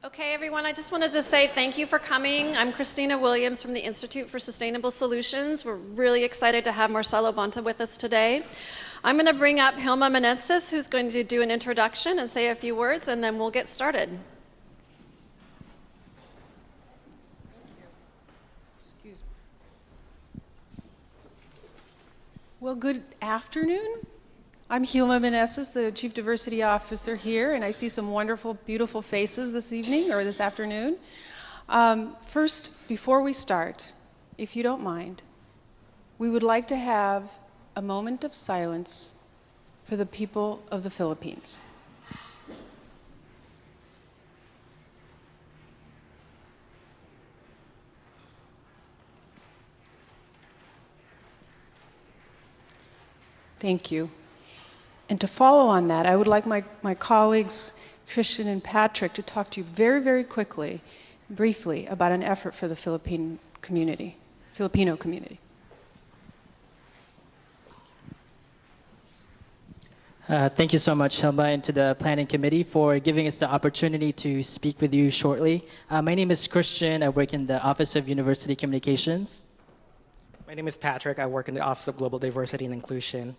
Okay, everyone, I just wanted to say thank you for coming. I'm Christina Williams from the Institute for Sustainable Solutions. We're really excited to have Marcelo Bonta with us today. I'm going to bring up Hilma Menezes, who's going to do an introduction and say a few words, and then we'll get started. Excuse me. Well, good afternoon. I'm Hilma Menezes, the Chief Diversity Officer here, and I see some wonderful, beautiful faces this evening or this afternoon. First, before we start, if you don't mind, we would like to have a moment of silence for the people of the Philippines. Thank you. And to follow on that, I would like my colleagues, Christian and Patrick, to talk to you very, very quickly, briefly, about an effort for the Filipino community. Thank you so much, Hilma, and to the Planning Committee for giving us the opportunity to speak with you shortly. My name is Christian. I work in the Office of University Communications. My name is Patrick. I work in the Office of Global Diversity and Inclusion.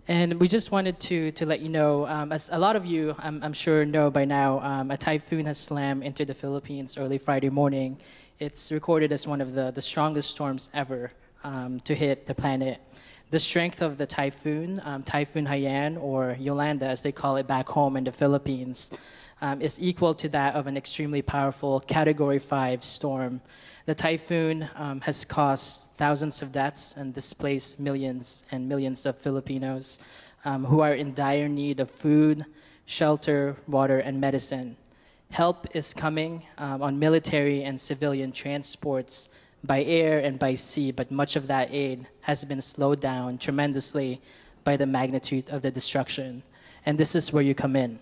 And we just wanted to let you know, as a lot of you, I'm sure know by now, a typhoon has slammed into the Philippines early Friday morning. It's recorded as one of the strongest storms ever to hit the planet. The strength of the typhoon, Typhoon Haiyan, or Yolanda as they call it back home in the Philippines, is equal to that of an extremely powerful Category 5 storm. The typhoon has caused thousands of deaths and displaced millions and millions of Filipinos who are in dire need of food, shelter, water, and medicine. Help is coming on military and civilian transports by air and by sea, but much of that aid has been slowed down tremendously by the magnitude of the destruction. And this is where you come in.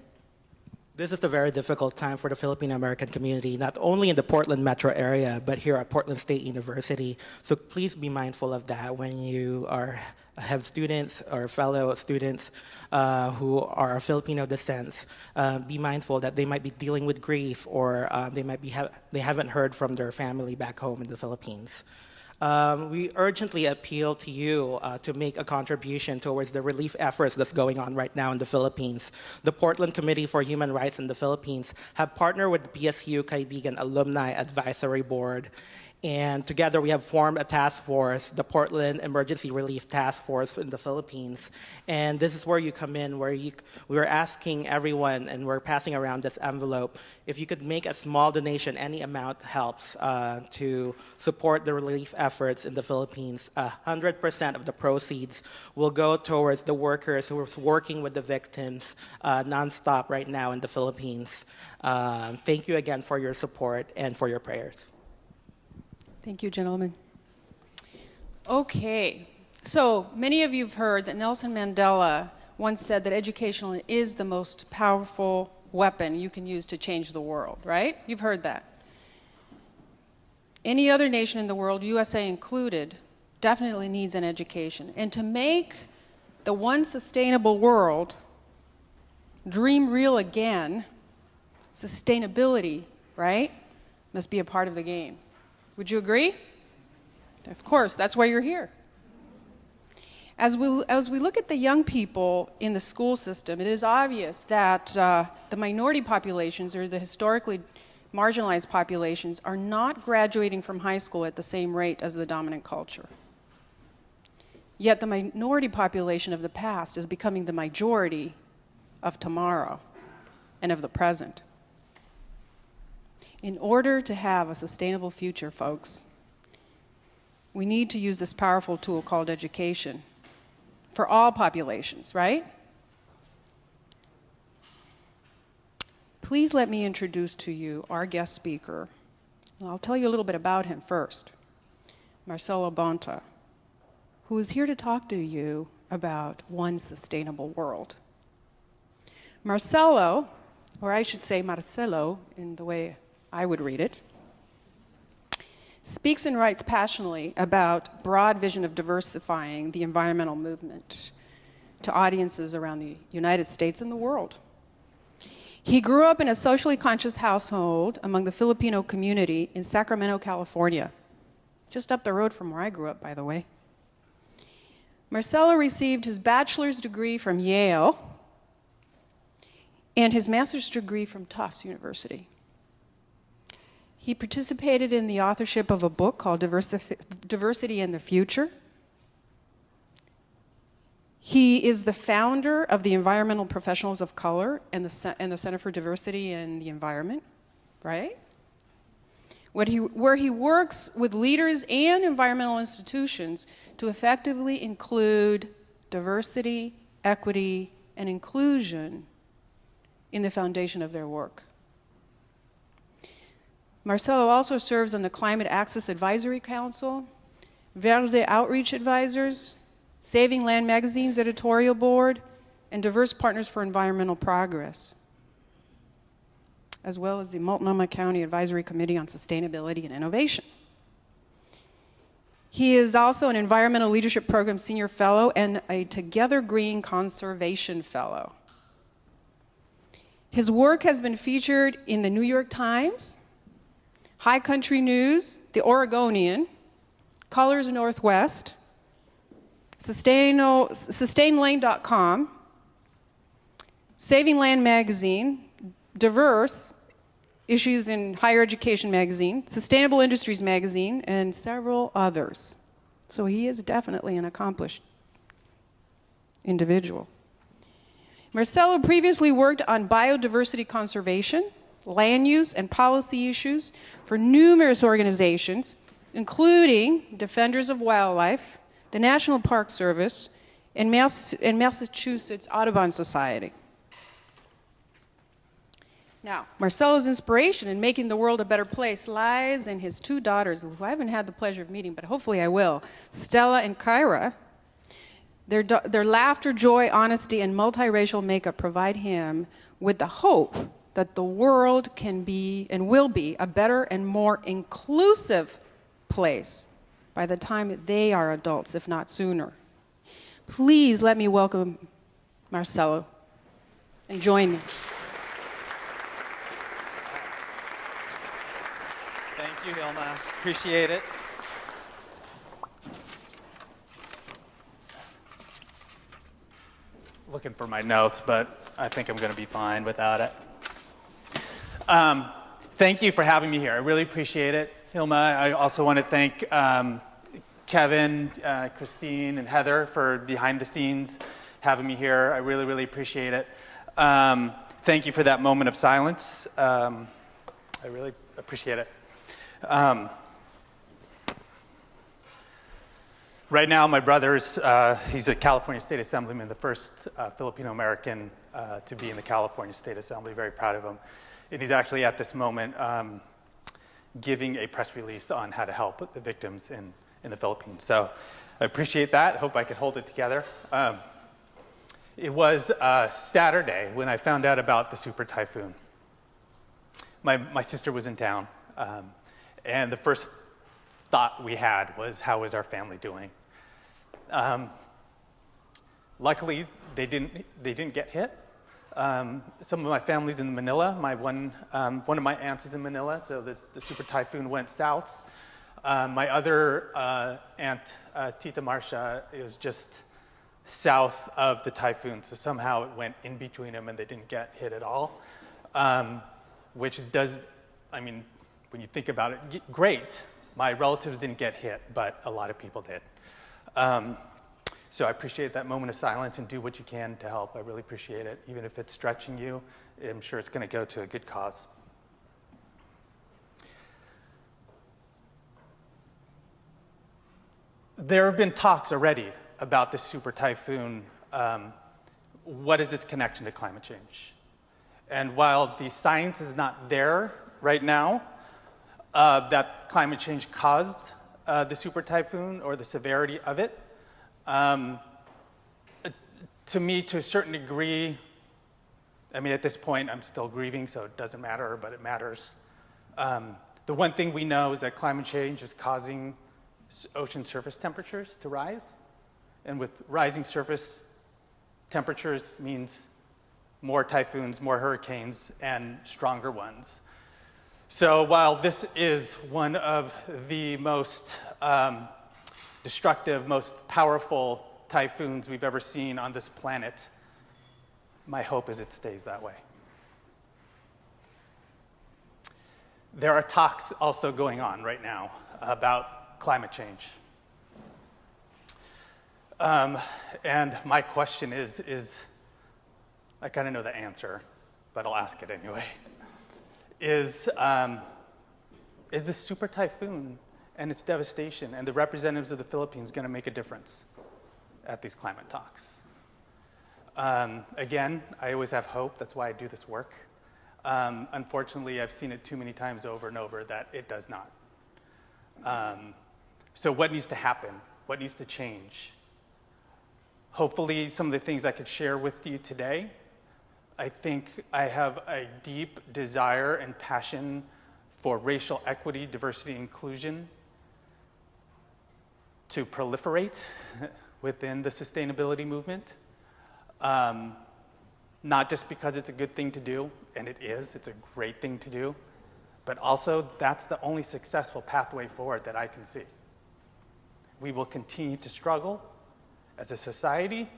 This is a very difficult time for the Filipino-American community, not only in the Portland metro area, but here at Portland State University. So please be mindful of that when you have students or fellow students who are of Filipino descent. Be mindful that they might be dealing with grief or they haven't heard from their family back home in the Philippines. We urgently appeal to you to make a contribution towards the relief efforts that's going on right now in the Philippines. The Portland Committee for Human Rights in the Philippines have partnered with the PSU Kaibigan Alumni Advisory Board. And together we have formed a task force, the Portland Emergency Relief Task Force in the Philippines. And this is where you come in, where we're asking everyone, and we're passing around this envelope, if you could make a small donation, any amount helps to support the relief efforts in the Philippines. 100% of the proceeds will go towards the workers who are working with the victims nonstop right now in the Philippines. Thank you again for your support and for your prayers. Thank you, gentlemen. Okay, so many of you have heard that Nelson Mandela once said that education is the most powerful weapon you can use to change the world, right? You've heard that. Any other nation in the world, USA included, definitely needs an education. And to make the one sustainable world dream real again, sustainability, right, must be a part of the game. Would you agree? Of course, that's why you're here. As we look at the young people in the school system, it is obvious that the minority populations, or the historically marginalized populations, are not graduating from high school at the same rate as the dominant culture. Yet the minority population of the past is becoming the majority of tomorrow and of the present. In order to have a sustainable future, folks, we need to use this powerful tool called education for all populations, right? Please let me introduce to you our guest speaker. And I'll tell you a little bit about him first. Marcelo Bonta, who is here to talk to you about one sustainable world. Marcelo, or I should say Marcelo in the way I would read it, speaks and writes passionately about broad vision of diversifying the environmental movement to audiences around the United States and the world. He grew up in a socially conscious household among the Filipino community in Sacramento, California, just up the road from where I grew up, by the way. Marcelo received his bachelor's degree from Yale and his master's degree from Tufts University. He participated in the authorship of a book called Diversity in the Future. He is the founder of the Environmental Professionals of Color and the Center for Diversity in the Environment, right? Where he works with leaders and environmental institutions to effectively include diversity, equity, and inclusion in the foundation of their work. Marcelo also serves on the Climate Access Advisory Council, Verde Outreach Advisors, Saving Land Magazine's editorial board, and Diverse Partners for Environmental Progress, as well as the Multnomah County Advisory Committee on Sustainability and Innovation. He is also an Environmental Leadership Program Senior Fellow and a Together Green Conservation Fellow. His work has been featured in the New York Times, High Country News, The Oregonian, Colors Northwest, SustainLane.com, Saving Land Magazine, Diverse, Issues in Higher Education Magazine, Sustainable Industries Magazine, and several others. So he is definitely an accomplished individual. Marcelo previously worked on biodiversity conservation, land use, and policy issues for numerous organizations, including Defenders of Wildlife, the National Park Service, and Massachusetts Audubon Society. Now, Marcelo's inspiration in making the world a better place lies in his two daughters, who I haven't had the pleasure of meeting, but hopefully I will, Stella and Kyra. Their laughter, joy, honesty, and multiracial makeup provide him with the hope that the world can be and will be a better and more inclusive place by the time they are adults, if not sooner. Please let me welcome Marcelo and join me. Thank you, Hilma. Appreciate it. Looking for my notes, but I think I'm going to be fine without it. Thank you for having me here. I really appreciate it, Hilma. I also want to thank Kevin, Christine, and Heather for behind the scenes having me here. I really, really appreciate it. Thank you for that moment of silence. I really appreciate it. Right now, my brother's, he's a California State Assemblyman, the first Filipino-American to be in the California State Assembly. Very proud of him. And he's actually at this moment giving a press release on how to help the victims in the Philippines. So I appreciate that. Hope I could hold it together. It was Saturday when I found out about the super typhoon. My sister was in town, and the first thought we had was, how is our family doing? Luckily, they didn't get hit. Some of my family's in Manila. One of my aunts is in Manila, so the super typhoon went south. My other aunt, Tita Marcia, is just south of the typhoon, so somehow it went in between them and they didn't get hit at all. Which does, I mean, when you think about it, great. My relatives didn't get hit, but a lot of people did. So I appreciate that moment of silence and do what you can to help. I really appreciate it. Even if it's stretching you, I'm sure it's going to go to a good cause. There have been talks already about this super typhoon. What is its connection to climate change? And while the science is not there right now, that climate change caused the super typhoon or the severity of it, to me, to a certain degree, I mean, at this point, I'm still grieving, so it doesn't matter, but it matters. The one thing we know is that climate change is causing ocean surface temperatures to rise. And with rising surface temperatures means more typhoons, more hurricanes, and stronger ones. So while this is one of the most destructive, most powerful typhoons we've ever seen on this planet, my hope is it stays that way. There are talks also going on right now about climate change. And my question is, I kind of know the answer, but I'll ask it anyway. Is this super typhoon and its devastation and the representatives of the Philippines going to make a difference at these climate talks? Again, I always have hope. That's why I do this work. Unfortunately, I've seen it too many times over and over that it does not. So what needs to happen? What needs to change? Hopefully, some of the things I could share with you today. I think I have a deep desire and passion for racial equity, diversity, and inclusion to proliferate within the sustainability movement. Not just because it's a good thing to do, and it is, it's a great thing to do, but also that's the only successful pathway forward that I can see. We will continue to struggle as a society,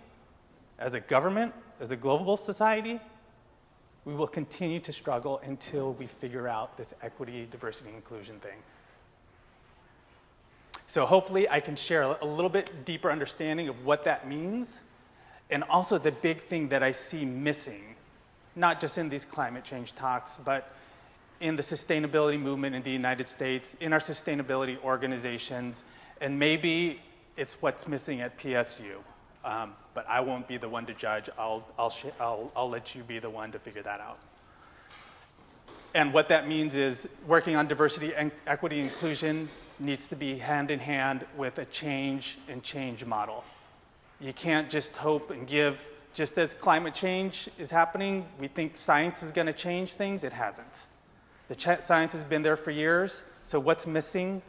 as a government, as a global society. We will continue to struggle until we figure out this equity, diversity, and inclusion thing. So hopefully I can share a little bit deeper understanding of what that means, and also the big thing that I see missing, not just in these climate change talks, but in the sustainability movement in the United States, in our sustainability organizations, and maybe it's what's missing at PSU. But I won't be the one to judge. I'll let you be the one to figure that out. And what that means is working on diversity and equity inclusion needs to be hand in hand with a change model. You can't just hope and give. Just as climate change is happening, we think science is going to change things. It hasn't. The science has been there for years. So what's missing?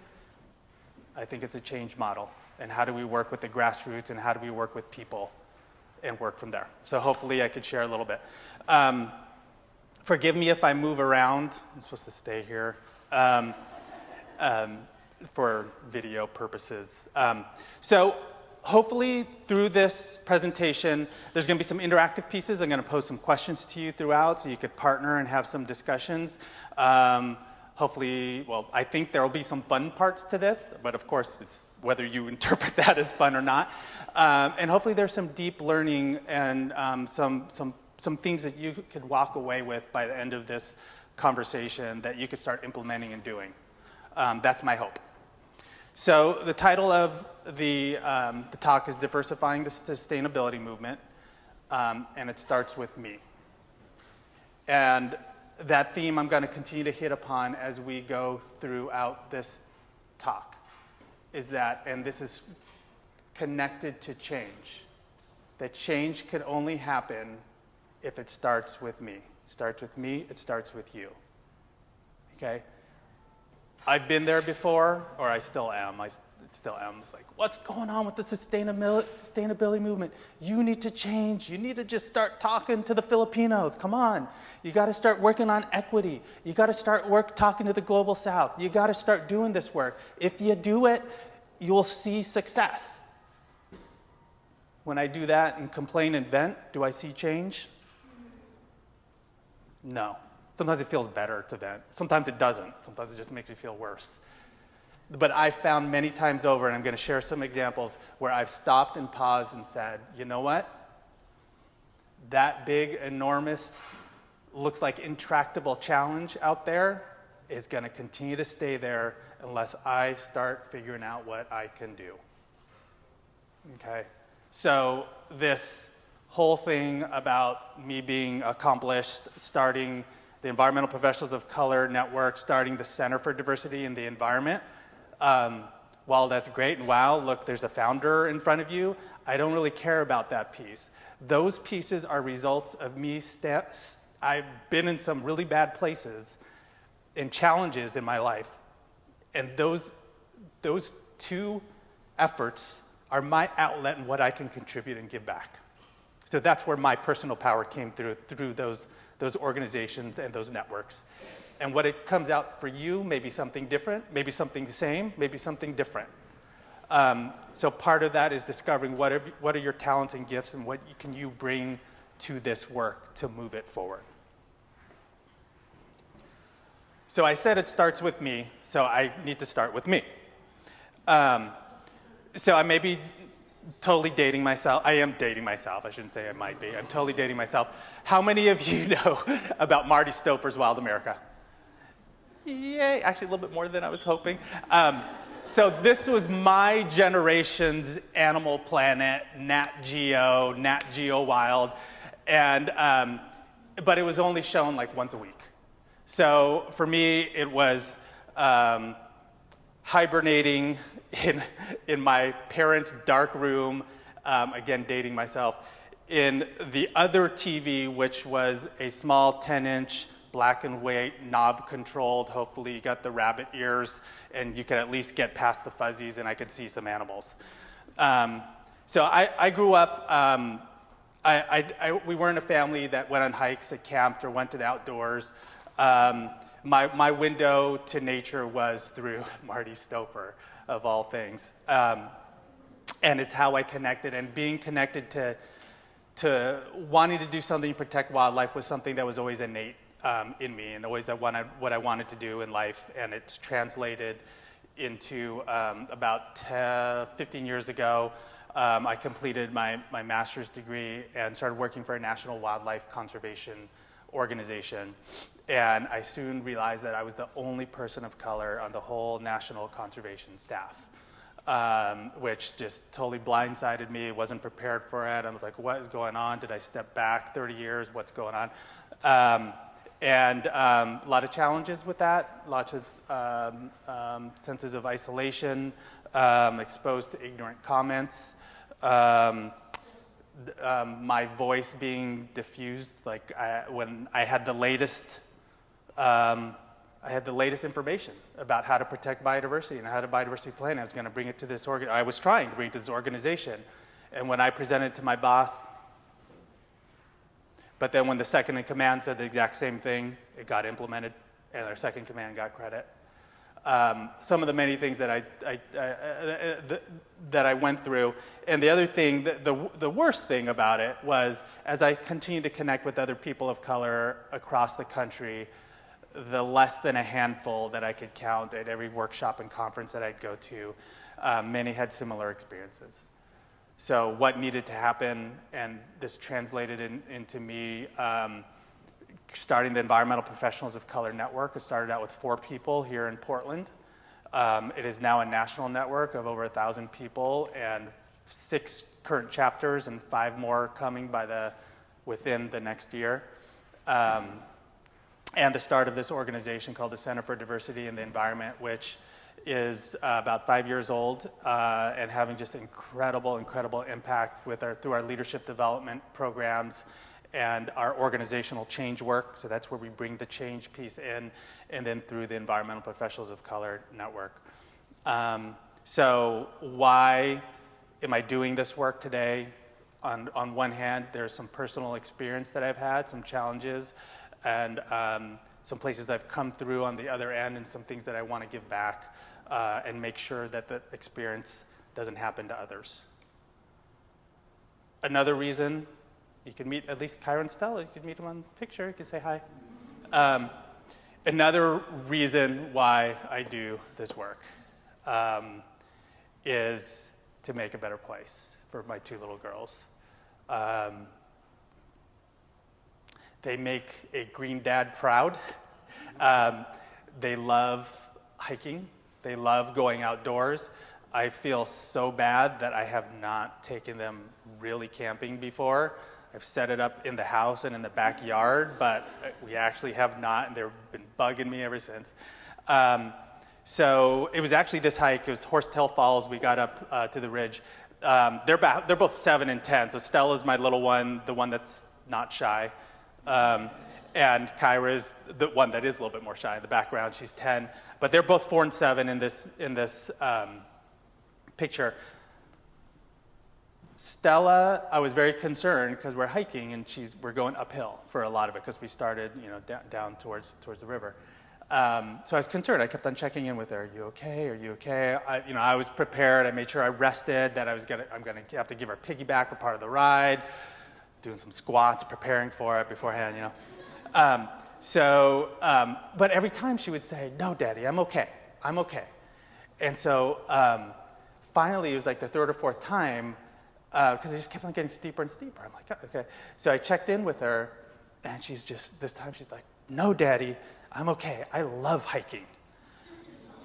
I think it's a change model. And how do we work with the grassroots, and how do we work with people and work from there? So hopefully I could share a little bit. Forgive me if I move around. I'm supposed to stay here for video purposes. So hopefully through this presentation, there's going to be some interactive pieces. I'm going to pose some questions to you throughout so you could partner and have some discussions. Hopefully, well, I think there will be some fun parts to this, but of course, it's whether you interpret that as fun or not. And hopefully there's some deep learning and some things that you could walk away with by the end of this conversation that you could start implementing and doing. That's my hope. So the title of the talk is Diversifying the Sustainability Movement, and it starts with me. And that theme I'm going to continue to hit upon as we go throughout this talk is that, and this is connected to change, that change can only happen if it starts with me. It starts with me, it starts with you. Okay? I've been there before, or I still am. Still am. It's like, what's going on with the sustainability movement? You need to change. You need to just start talking to the Filipinos. Come on. You got to start working on equity. You got to start talking to the global south. You got to start doing this work. If you do it, you will see success. When I do that and complain and vent, do I see change? No. Sometimes it feels better to vent. Sometimes it doesn't. Sometimes it just makes me feel worse. But I've found many times over, and I'm going to share some examples, where I've stopped and paused and said, you know what? That big, enormous, looks like intractable challenge out there is going to continue to stay there unless I start figuring out what I can do. Okay? So this whole thing about me being accomplished, starting the Environmental Professionals of Color Network, starting the Center for Diversity in the Environment, while that's great, and wow, look, there's a founder in front of you, I don't really care about that piece. Those pieces are results of me, I've been in some really bad places and challenges in my life, and those two efforts are my outlet and what I can contribute and give back. So that's where my personal power came through those organizations and those networks. And what it comes out for you may be something different, maybe something the same, maybe something different. So part of that is discovering what are your talents and gifts and what can you bring to this work to move it forward. So I said it starts with me, so I need to start with me. So I may be totally dating myself. I am dating myself. I shouldn't say I might be. I'm totally dating myself. How many of you know about Marty Stouffer's Wild America? Yay, actually a little bit more than I was hoping. So this was my generation's Animal Planet, Nat Geo Wild, and but it was only shown like once a week. So for me, it was hibernating in my parents' dark room, again dating myself, in the other TV, which was a small 10-inch black and white, knob controlled. Hopefully you got the rabbit ears and you could at least get past the fuzzies and I could see some animals. So I grew up, we weren't a family that went on hikes or camped or went to the outdoors. My window to nature was through Marty Stouffer, of all things. And it's how I connected, and being connected to wanting to do something to protect wildlife was something that was always innate in me, and always what I wanted to do in life. And it's translated into about 15 years ago, I completed my master's degree and started working for a national wildlife conservation organization. And I soon realized that I was the only person of color on the whole national conservation staff, which just totally blindsided me. Wasn't prepared for it. I was like, what is going on? Did I step back 30 years? What's going on? And a lot of challenges with that, lots of senses of isolation, exposed to ignorant comments, my voice being diffused. Like when I had the latest information about how to protect biodiversity and how to biodiversity plan. I was going to bring it to this I was trying to bring it to this organization, and when I presented it to my boss. But then when the second in command said the exact same thing, it got implemented, and our second command got credit. Some of the many things that I went through, and the other thing, the worst thing about it was, as I continued to connect with other people of color across the country, the less than a handful that I could count at every workshop and conference that I'd go to, many had similar experiences. So what needed to happen, and this translated into me starting the Environmental Professionals of Color Network. It started out with 4 people here in Portland. It is now a national network of over 1,000 people and 6 current chapters and 5 more coming within the next year. And the start of this organization called the Center for Diversity in the Environment, which is about 5 years old and having just incredible impact through our leadership development programs and our organizational change work. So that's where we bring the change piece in, and then through the Environmental Professionals of Color Network. So why am I doing this work today? On one hand, there's some personal experience that I've had, some challenges, and some places I've come through on the other end, and some things that I want to give back and make sure that the experience doesn't happen to others. Another reason, you can meet at least Kyra and Stella, you can meet them on the picture, you can say hi. Another reason why I do this work is to make a better place for my 2 little girls. They make a green dad proud. They love hiking. They love going outdoors. I feel so bad that I have not taken them really camping before. I've set it up in the house and in the backyard, but we actually have not, and they've been bugging me ever since. So it was actually this hike. It was Horsetail Falls. We got up to the ridge. They're both 7 and 10. So Stella's my little one, the one that's not shy. And Kyra is the one that is a little bit more shy in the background. She's 10. But they're both 4 and 7 in this picture. Stella, I was very concerned because we're hiking and we're going uphill for a lot of it because we started, down towards the river. So I was concerned. I kept on checking in with her. Are you okay? Are you okay? I was prepared. I made sure I rested. That I'm gonna have to give her piggyback for part of the ride. Doing some squats, preparing for it beforehand. But every time she would say, "No, Daddy, I'm okay. I'm okay." And so finally, it was like the third or fourth time. Because it just kept on getting steeper and steeper. I'm like, okay. So I checked in with her, and this time she's like, "No, Daddy, I'm okay. I love hiking."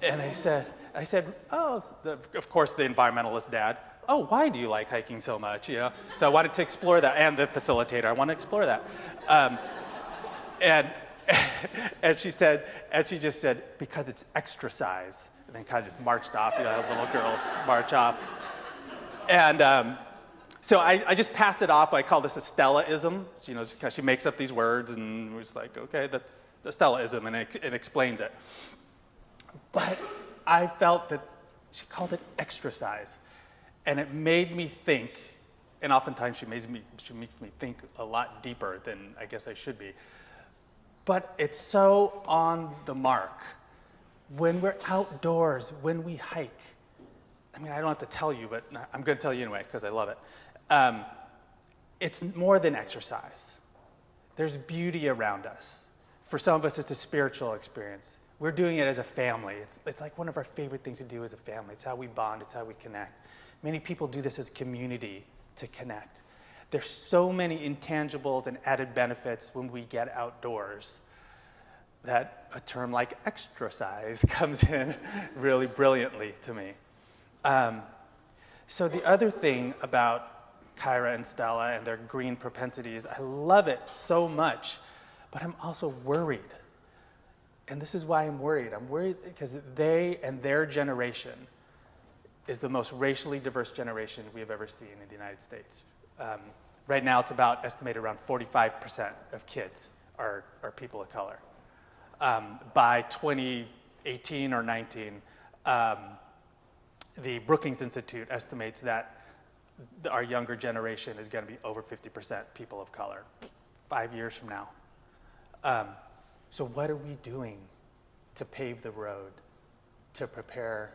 And I said, oh, of course, the environmentalist dad, "Oh, why do you like hiking so much?" So I wanted to explore that, and the facilitator, I want to explore that. And she just said, "Because it's exercise," and then kind of just marched off. Little girls march off. And so I just pass it off. I call this a Stella-ism. So, just because she makes up these words, and we're just like, okay, that's the Stella-ism, and it explains it. But I felt that she called it exercise, and it made me think. And oftentimes she makes me think a lot deeper than I guess I should be. But it's so on the mark. When we're outdoors, when we hike, I mean, I don't have to tell you, but I'm going to tell you anyway because I love it. It's more than exercise. There's beauty around us. For some of us, it's a spiritual experience. We're doing it as a family. It's like one of our favorite things to do as a family. It's how we bond. It's how we connect. Many people do this as community to connect. There's so many intangibles and added benefits when we get outdoors that a term like exercise comes in really brilliantly to me. So the other thing about Kyra and Stella and their green propensities, I love it so much, but I'm also worried. And this is why I'm worried. I'm worried because they and their generation is the most racially diverse generation we have ever seen in the United States. Right now, it's about estimated around 45% of kids are people of color. By 2018 or 19, the Brookings Institute estimates that our younger generation is going to be over 50% people of color 5 years from now. So what are we doing to pave the road, to prepare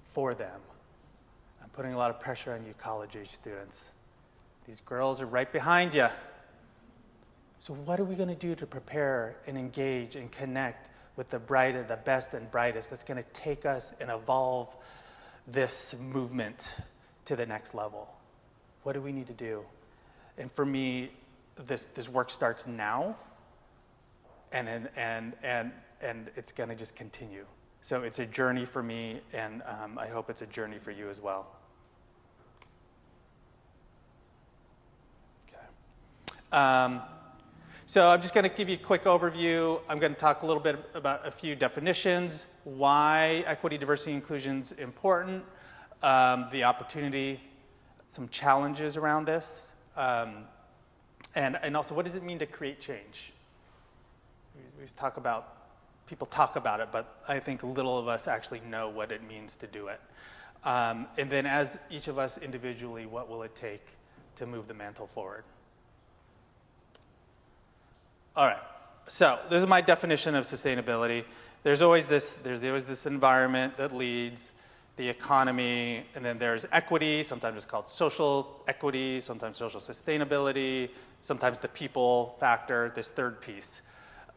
for them? I'm putting a lot of pressure on you college-age students. These girls are right behind you. So what are we going to do to prepare and engage and connect with the best and brightest that's going to take us and evolve this movement to the next level? What do we need to do? And for me, this work starts now, and it's going to just continue. So it's a journey for me, and I hope it's a journey for you as well. Okay. So I'm just going to give you a quick overview. I'm going to talk a little bit about a few definitions, why equity, diversity, inclusion is important, the opportunity, some challenges around this, and also what does it mean to create change? We people talk about it, but I think little of us actually know what it means to do it. And then as each of us individually, what will it take to move the mantle forward? All right, so this is my definition of sustainability. There's always this environment that leads, the economy, and then there's equity. Sometimes it's called social equity, sometimes social sustainability, sometimes the people factor, this third piece.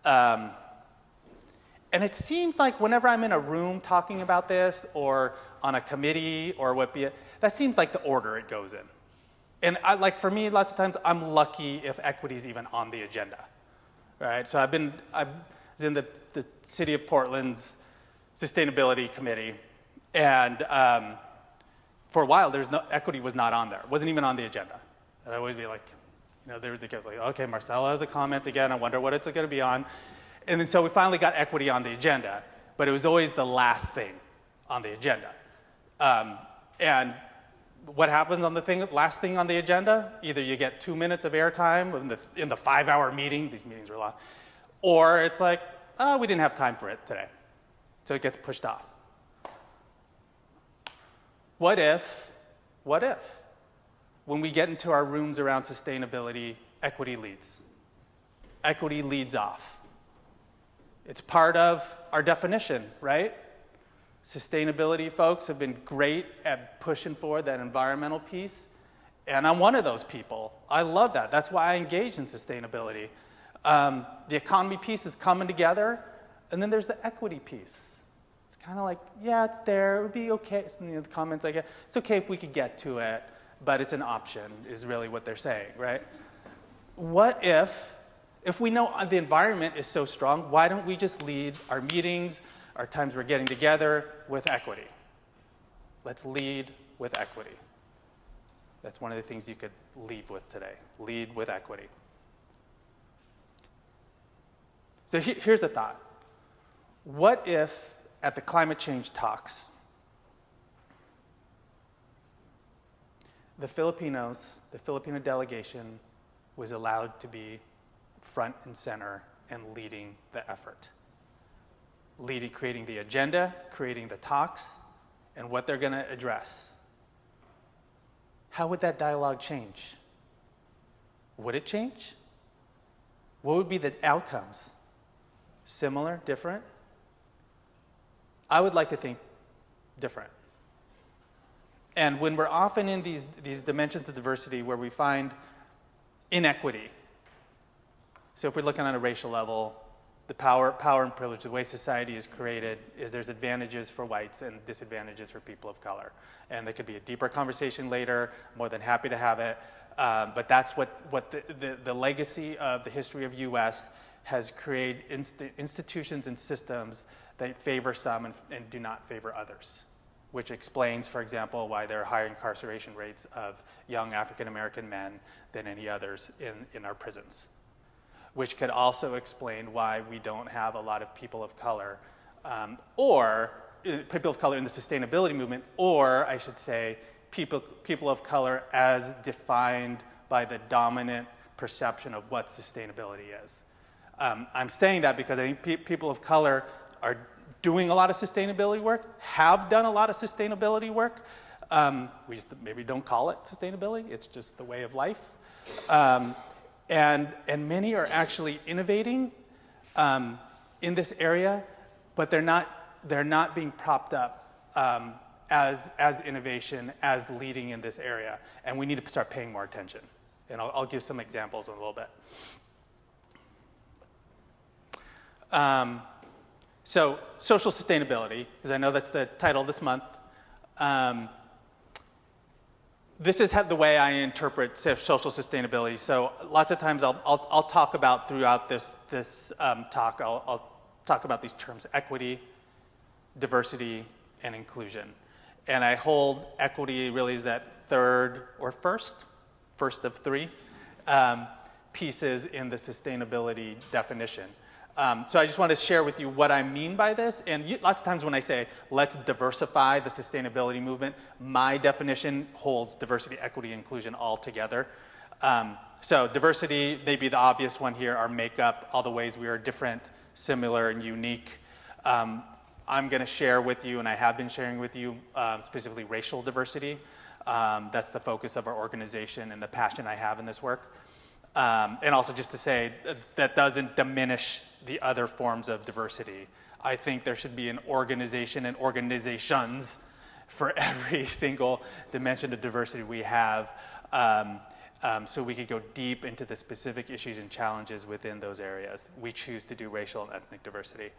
And it seems like whenever I'm in a room talking about this, or on a committee, or that seems like the order it goes in. And for me, lots of times, I'm lucky if equity is even on the agenda. Right, so I was in the City of Portland's Sustainability Committee, and for a while, equity was not on there. It wasn't even on the agenda. And I'd always be like, they were like, okay, Marcelo has a comment again. I wonder what it's going to be on. And then so we finally got equity on the agenda, but it was always the last thing on the agenda. And what happens on the last thing on the agenda? Either you get 2 minutes of airtime in the 5-hour meeting, these meetings are long, or it's like, oh, we didn't have time for it today. So it gets pushed off. What if when we get into our rooms around sustainability, equity leads. Equity leads off. It's part of our definition, right? Sustainability folks have been great at pushing forward that environmental piece, and I'm one of those people. I love that. That's why I engage in sustainability. The economy piece is coming together, and then there's the equity piece. It's kind of like, yeah, it's there. It would be okay. The comments I get, it's okay if we could get to it, but it's an option, is really what they're saying, right? What if we know the environment is so strong, why don't we just lead our meetings, our times we're getting together, with equity? Let's lead with equity. That's one of the things you could leave with today. Lead with equity. So here's a thought. What if at the climate change talks, the Filipino delegation was allowed to be front and center and leading the effort? Creating the agenda, creating the talks, and what they're going to address. How would that dialogue change? Would it change? What would be the outcomes? Similar, different? I would like to think different. And when we're often in these dimensions of diversity where we find inequity, so if we're looking on a racial level, the power and privilege, the way society is created, is there's advantages for whites and disadvantages for people of color. And there could be a deeper conversation later, more than happy to have it. But that's what the legacy of the history of US has created institutions and systems that favor some and do not favor others, which explains, for example, why there are higher incarceration rates of young African-American men than any others in our prisons, which could also explain why we don't have a lot of people of color, or people of color in the sustainability movement, or I should say, people of color as defined by the dominant perception of what sustainability is. I'm saying that because I think people of color are doing a lot of sustainability work, have done a lot of sustainability work. We just maybe don't call it sustainability. It's just the way of life. And many are actually innovating in this area, but they're not being propped up as innovation, as leading in this area. And we need to start paying more attention. And I'll give some examples in a little bit. So social sustainability, because I know that's the title this month. This is the way I interpret social sustainability. So lots of times I'll talk about throughout this talk, I'll talk about these terms: equity, diversity, and inclusion. And I hold equity really as that third or first of three pieces in the sustainability definition. So I just want to share with you what I mean by this. And lots of times when I say, let's diversify the sustainability movement, my definition holds diversity, equity, inclusion all together. So diversity may be the obvious one here, our makeup, all the ways we are different, similar, and unique. I'm going to share with you, and I have been sharing with you, specifically racial diversity. That's the focus of our organization and the passion I have in this work. And also just to say that doesn't diminish the other forms of diversity. I think there should be an organization and organizations for every single dimension of diversity we have, so we could go deep into the specific issues and challenges within those areas. We choose to do racial and ethnic diversity.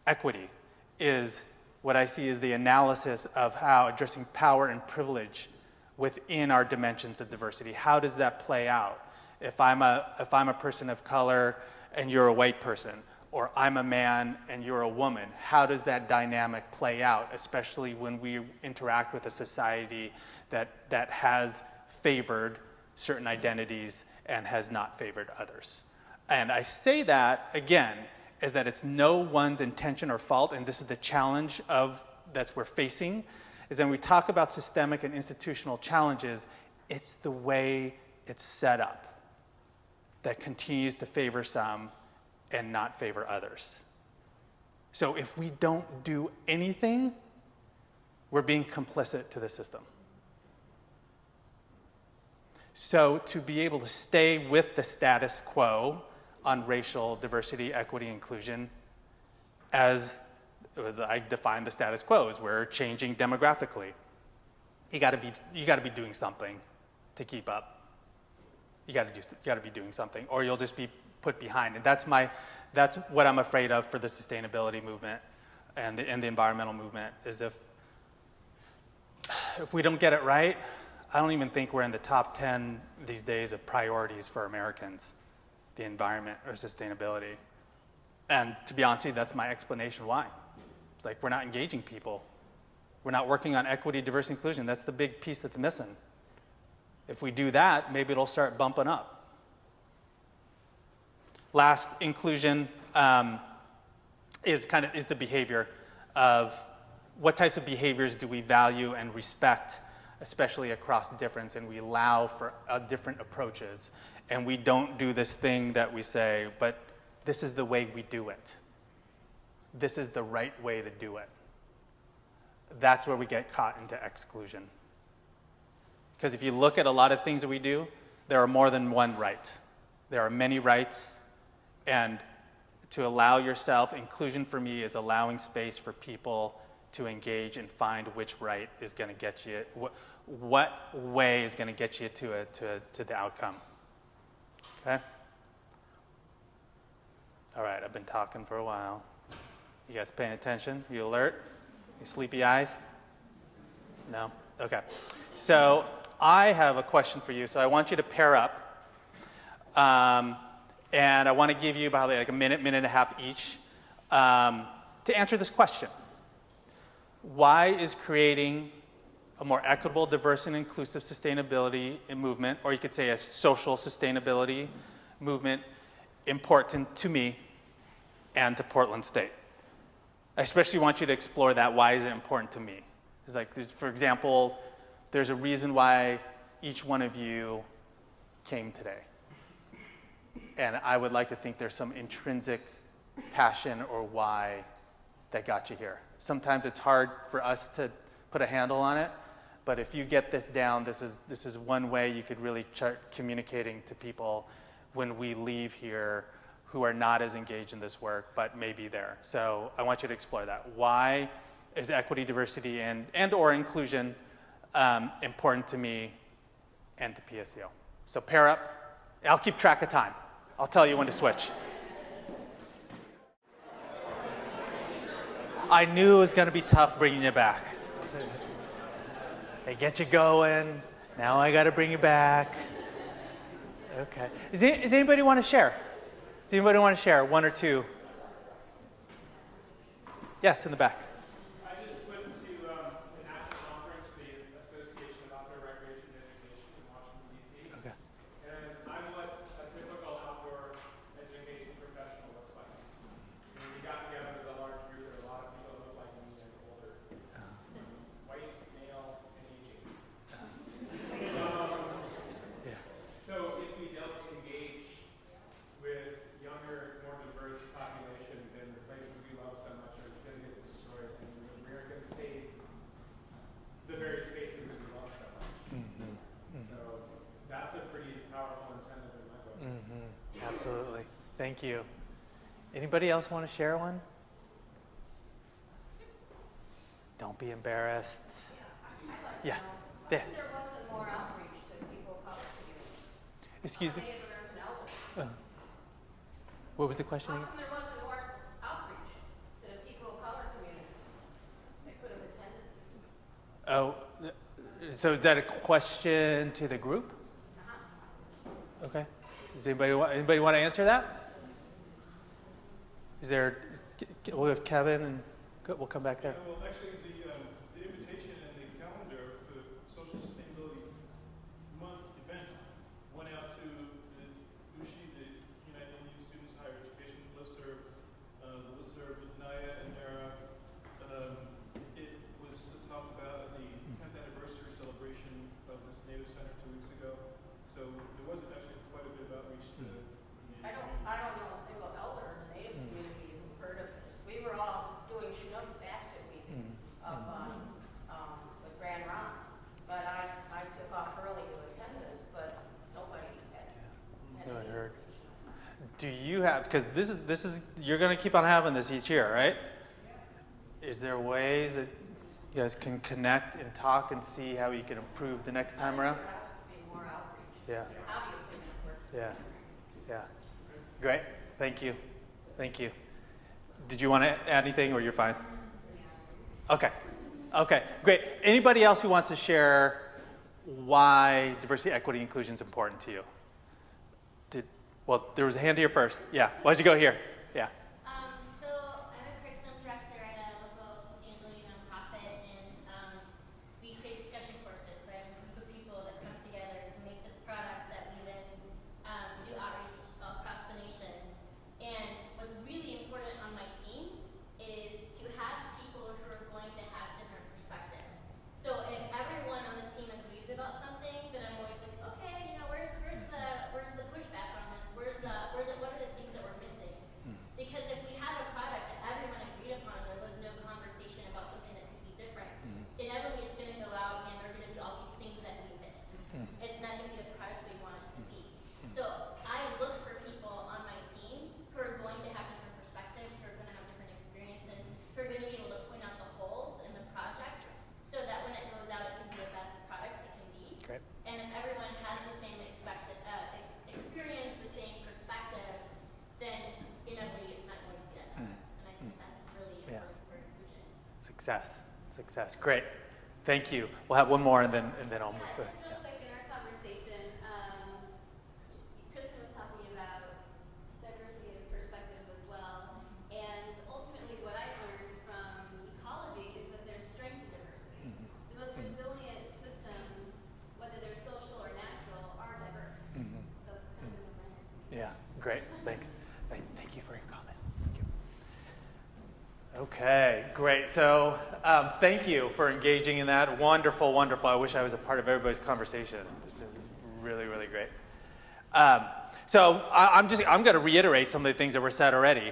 Equity is what I see as the analysis of how addressing power and privilege within our dimensions of diversity. How does that play out? If I'm a person of color and you're a white person, or I'm a man and you're a woman, how does that dynamic play out, especially when we interact with a society that has favored certain identities and has not favored others? And I say that, again, is that it's no one's intention or fault, and this is the challenge that we're facing, is when we talk about systemic and institutional challenges, it's the way it's set up that continues to favor some and not favor others. So if we don't do anything, we're being complicit to the system. So to be able to stay with the status quo on racial diversity, equity, inclusion, as I define the status quo, as we're changing demographically, you got to be doing something to keep up. You got to be doing something, or you'll just be put behind. And that's what I'm afraid of for the sustainability movement and the environmental movement, is if we don't get it right, I don't even think we're in the top 10 these days of priorities for Americans, the environment or sustainability. And to be honest with you, that's my explanation why. It's like we're not engaging people. We're not working on equity, diversity, inclusion. That's the big piece that's missing. If we do that, maybe it'll start bumping up. Last, inclusion is the behavior of what types of behaviors do we value and respect, especially across difference, and we allow for different approaches. And we don't do this thing that we say, but this is the way we do it. This is the right way to do it. That's where we get caught into exclusion. Because if you look at a lot of things that we do, there are more than one right. There are many rights, and to allow yourself, inclusion for me is allowing space for people to engage and find which right is going to get you, what way is going to get you to the outcome. Okay? All right, I've been talking for a while. You guys paying attention? You alert? You sleepy eyes? No? Okay. So I have a question for you. So I want you to pair up. And I want to give you about like a minute, minute and a half each to answer this question. Why is creating a more equitable, diverse, and inclusive sustainability movement, or you could say a social sustainability movement, important to me and to Portland State? I especially want you to explore that. Why is it important to me? It's like, for example, there's a reason why each one of you came today. And I would like to think there's some intrinsic passion or why that got you here. Sometimes it's hard for us to put a handle on it, but if you get this down, this is one way you could really start communicating to people when we leave here who are not as engaged in this work, but may be there. So I want you to explore that. Why is equity, diversity, and or inclusion important to me and to PSEO? So pair up. I'll keep track of time. I'll tell you when to switch. I knew it was going to be tough bringing you back. They get you going. Now I got to bring you back. Okay. Does anybody want to share? Does anybody want to share? One or two? Yes, in the back. I just went to the national conference for the Association of Outdoor Recreation and Education in Washington, D.C. Okay. And I'm what a typical outdoor education professional looks like. And we got together with a large group. There were a lot of people that look like me and older. White, male, and aging. So if we don't engage with younger, more diverse population, then the places we love so much are going to get destroyed, and we're going to save the very spaces that we love so much. So that's a pretty powerful incentive in my book. Absolutely. Thank you. Anybody else want to share one? Don't be embarrassed. Yes. Yes. There wasn't more outreach to people of color communities. Excuse me. Native American elders. What was the question? How come there wasn't more outreach to the people of color communities that could have attended this? Oh, so is that a question to the group? Okay. Does anybody want to answer that? Is there? We'll have Kevin and we'll come back there. Well, actually, the invitation and the calendar for Social Sustainability Month events went out to the USHI, the United Indian Students Higher Education listserv, the listserv with Naya and Nara. It was talked about at the 10th anniversary celebration of this Native Center 2 weeks ago. So there was actually quite a bit of outreach to the Native community. I don't know a single elder in the Native community who heard of this. We were all doing Chinook basket weaving you have, because this is you're going to keep on having this each year, right? Is there ways that you guys can connect and talk and see how you can improve the next time around? Yeah. Yeah. Yeah. Great. Thank you. Thank you. Did you want to add anything, or you're fine? Okay. Okay. Great. Anybody else who wants to share why diversity, equity, inclusion is important to you? Well, there was a hand here first. Yeah. Why don't you go here? Yeah. So I'm a curriculum director at a local sustainability nonprofit, and we create discussion courses. So I have a group of people that come together to make this product that we then do outreach across the nation. And what's really important on my team is to have people who are going to have different perspectives. So if everyone on the team agrees about something, then I'm always like, okay, you know, where's the pushback on this? What are the things that we're missing? Because if we had a product that everyone agreed upon, there was no conversation about something that could be different, inevitably it's going to go out and there are going to be all these things that we missed. It's not going to be the product we want it to be. So I look for people on my team who are going to have different perspectives, who are going to have different experiences, who are going to be able to point out the holes in the project so that when it goes out, it can be the best product it can be. Great. And if everyone has the same experience, the same perspective, then inevitably it's not going to be that product. And I think that's really important for inclusion. Success. Success. Great. Thank you. We'll have one more, and then I'll move. Just real quick in our conversation, Kristen was talking about diversity of perspectives as well, and ultimately what I've learned from ecology is that there's strength in diversity. The most resilient systems, whether they're social or natural, are diverse. So it's kind of a no-brainer to me. Yeah. Great. Thanks. Thanks. Thank you for your comment. Thank you. Okay. Great. So thank you for engaging in that. Wonderful. Wonderful. I wish I was a part of everybody's conversation. This is really, really great. So I'm going to reiterate some of the things that were said already.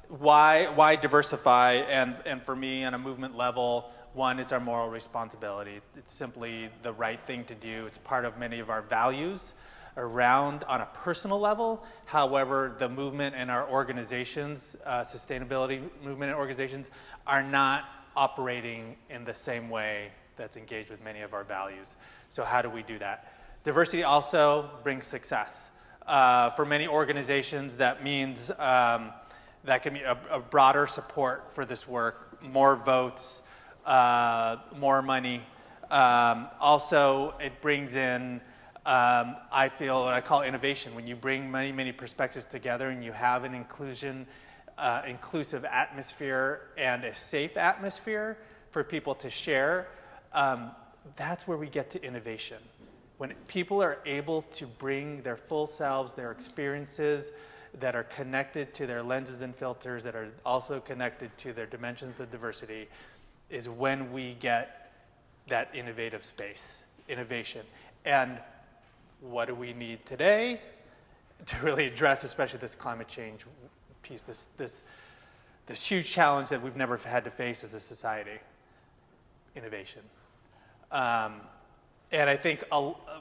Why diversify? And for me, on a movement level, one, it's our moral responsibility. It's simply the right thing to do. It's part of many of our values around on a personal level. However, the movement and our organizations, sustainability movement and organizations, are not operating in the same way that's engaged with many of our values. So how do we do that? Diversity also brings success. For many organizations, that means that can be a broader support for this work, more votes, more money. Also, it brings in I feel what I call innovation. When you bring many, many perspectives together and you have an inclusive atmosphere and a safe atmosphere for people to share, that's where we get to innovation. When people are able to bring their full selves, their experiences that are connected to their lenses and filters, that are also connected to their dimensions of diversity, is when we get that innovative space, innovation. And what do we need today to really address, especially this climate change piece, this huge challenge that we've never had to face as a society? Innovation. And I think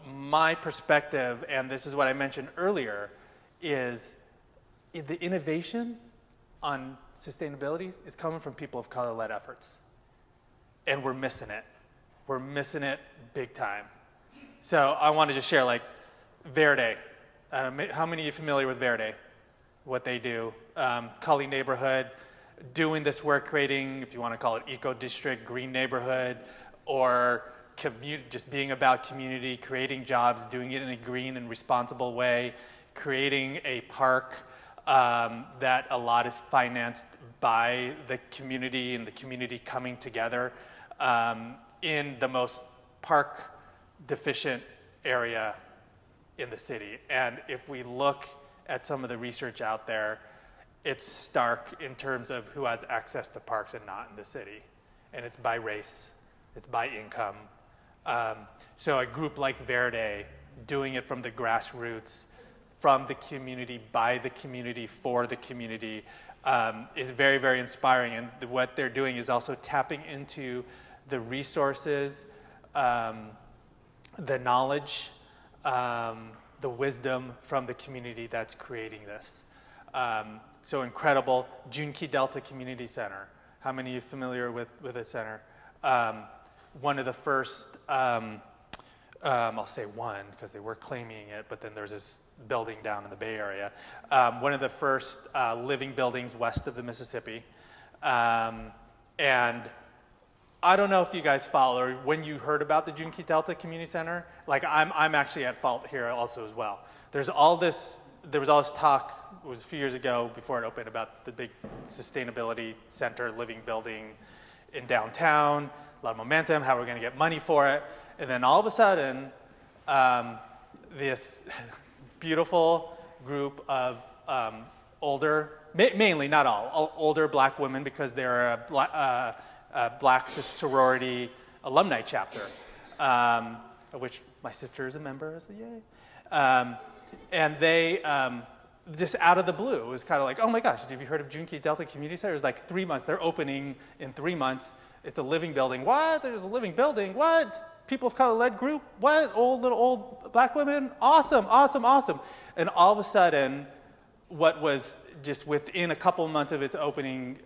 my perspective, and this is what I mentioned earlier, is the innovation on sustainability is coming from people of color-led efforts. And we're missing it. We're missing it big time. So I want to just share, like, Verde. How many of you are familiar with Verde? What they do? Cully neighborhood, doing this work, creating, if you want to call it eco-district, green neighborhood, or just being about community, creating jobs, doing it in a green and responsible way, creating a park that a lot is financed by the community and the community coming together in the most park deficient area in the city. And if we look at some of the research out there, it's stark in terms of who has access to parks and not in the city. And it's by race, it's by income. So a group like Verde, doing it from the grassroots, from the community, by the community, for the community, is very, very inspiring. And what they're doing is also tapping into the resources, the knowledge, the the wisdom from the community that's creating this. So incredible. Junki Delta Community Center. How many of you are familiar with the center? One of the first, I'll say one because they were claiming it, but then there's this building down in the Bay Area. One of the first living buildings west of the Mississippi. And I don't know if you guys follow, or when you heard about the Junki Delta Community Center, like I'm actually at fault here also as well. There was all this talk, it was a few years ago before it opened, about the big sustainability center living building in downtown, a lot of momentum, how we're gonna get money for it. And then all of a sudden, this beautiful group of older, mainly, not all, older black women, because they're a black sorority alumni chapter, of which my sister is a member, so yay. And they, just out of the blue, it was kind of like, oh my gosh, have you heard of Junki Delta Community Center? It was like 3 months, they're opening in 3 months. It's a living building. What? There's a living building. What? People of color led group? What? Little old black women? Awesome, awesome, awesome. And all of a sudden, what was just within a couple of months of its opening,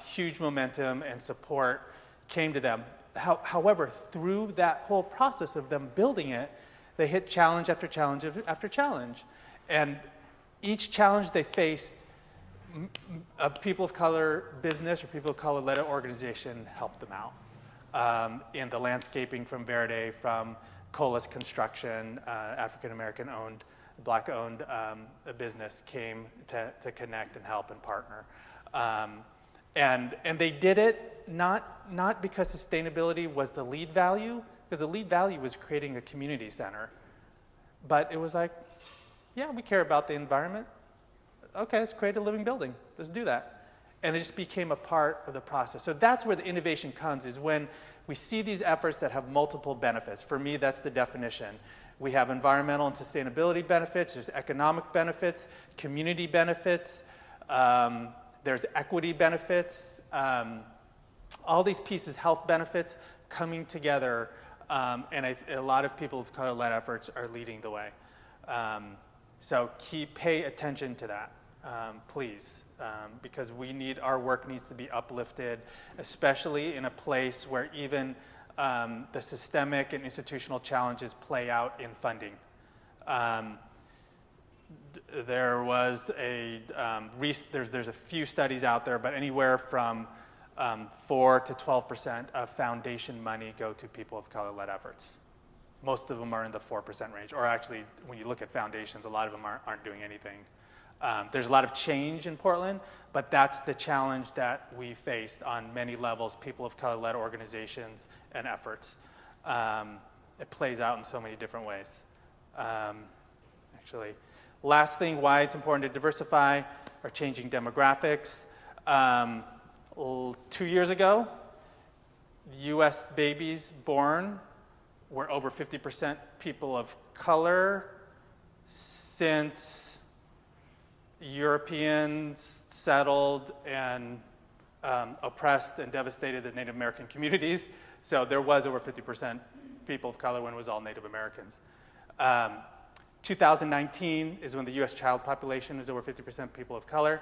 huge momentum and support came to them. However, through that whole process of them building it, they hit challenge after challenge after challenge. And each challenge they faced, a people of color business or people of color led organization helped them out. In the landscaping from Verde, from Colas Construction, African American owned, black owned business came to connect and help and partner. And they did it not because sustainability was the lead value, because the lead value was creating a community center. But it was like, yeah, we care about the environment. Okay, let's create a living building. Let's do that. And it just became a part of the process. So that's where the innovation comes, is when we see these efforts that have multiple benefits. For me, that's the definition. We have environmental and sustainability benefits, there's economic benefits, community benefits, there's equity benefits, all these pieces, health benefits, coming together, and a lot of people of color-led efforts are leading the way. So pay attention to that, please, because our work needs to be uplifted, especially in a place where even the systemic and institutional challenges play out in funding. There was there's a few studies out there, but anywhere from 4 to 12% of foundation money go to people of color-led efforts. Most of them are in the 4% range, or actually, when you look at foundations, a lot of them aren't doing anything. There's a lot of change in Portland, but that's the challenge that we faced on many levels, people of color-led organizations and efforts. It plays out in so many different ways. Actually, last thing, why it's important to diversify are changing demographics. 2 years ago, US babies born were over 50% people of color. Since Europeans settled and oppressed and devastated the Native American communities, so there was over 50% people of color when it was all Native Americans. 2019 is when the US child population is over 50% people of color,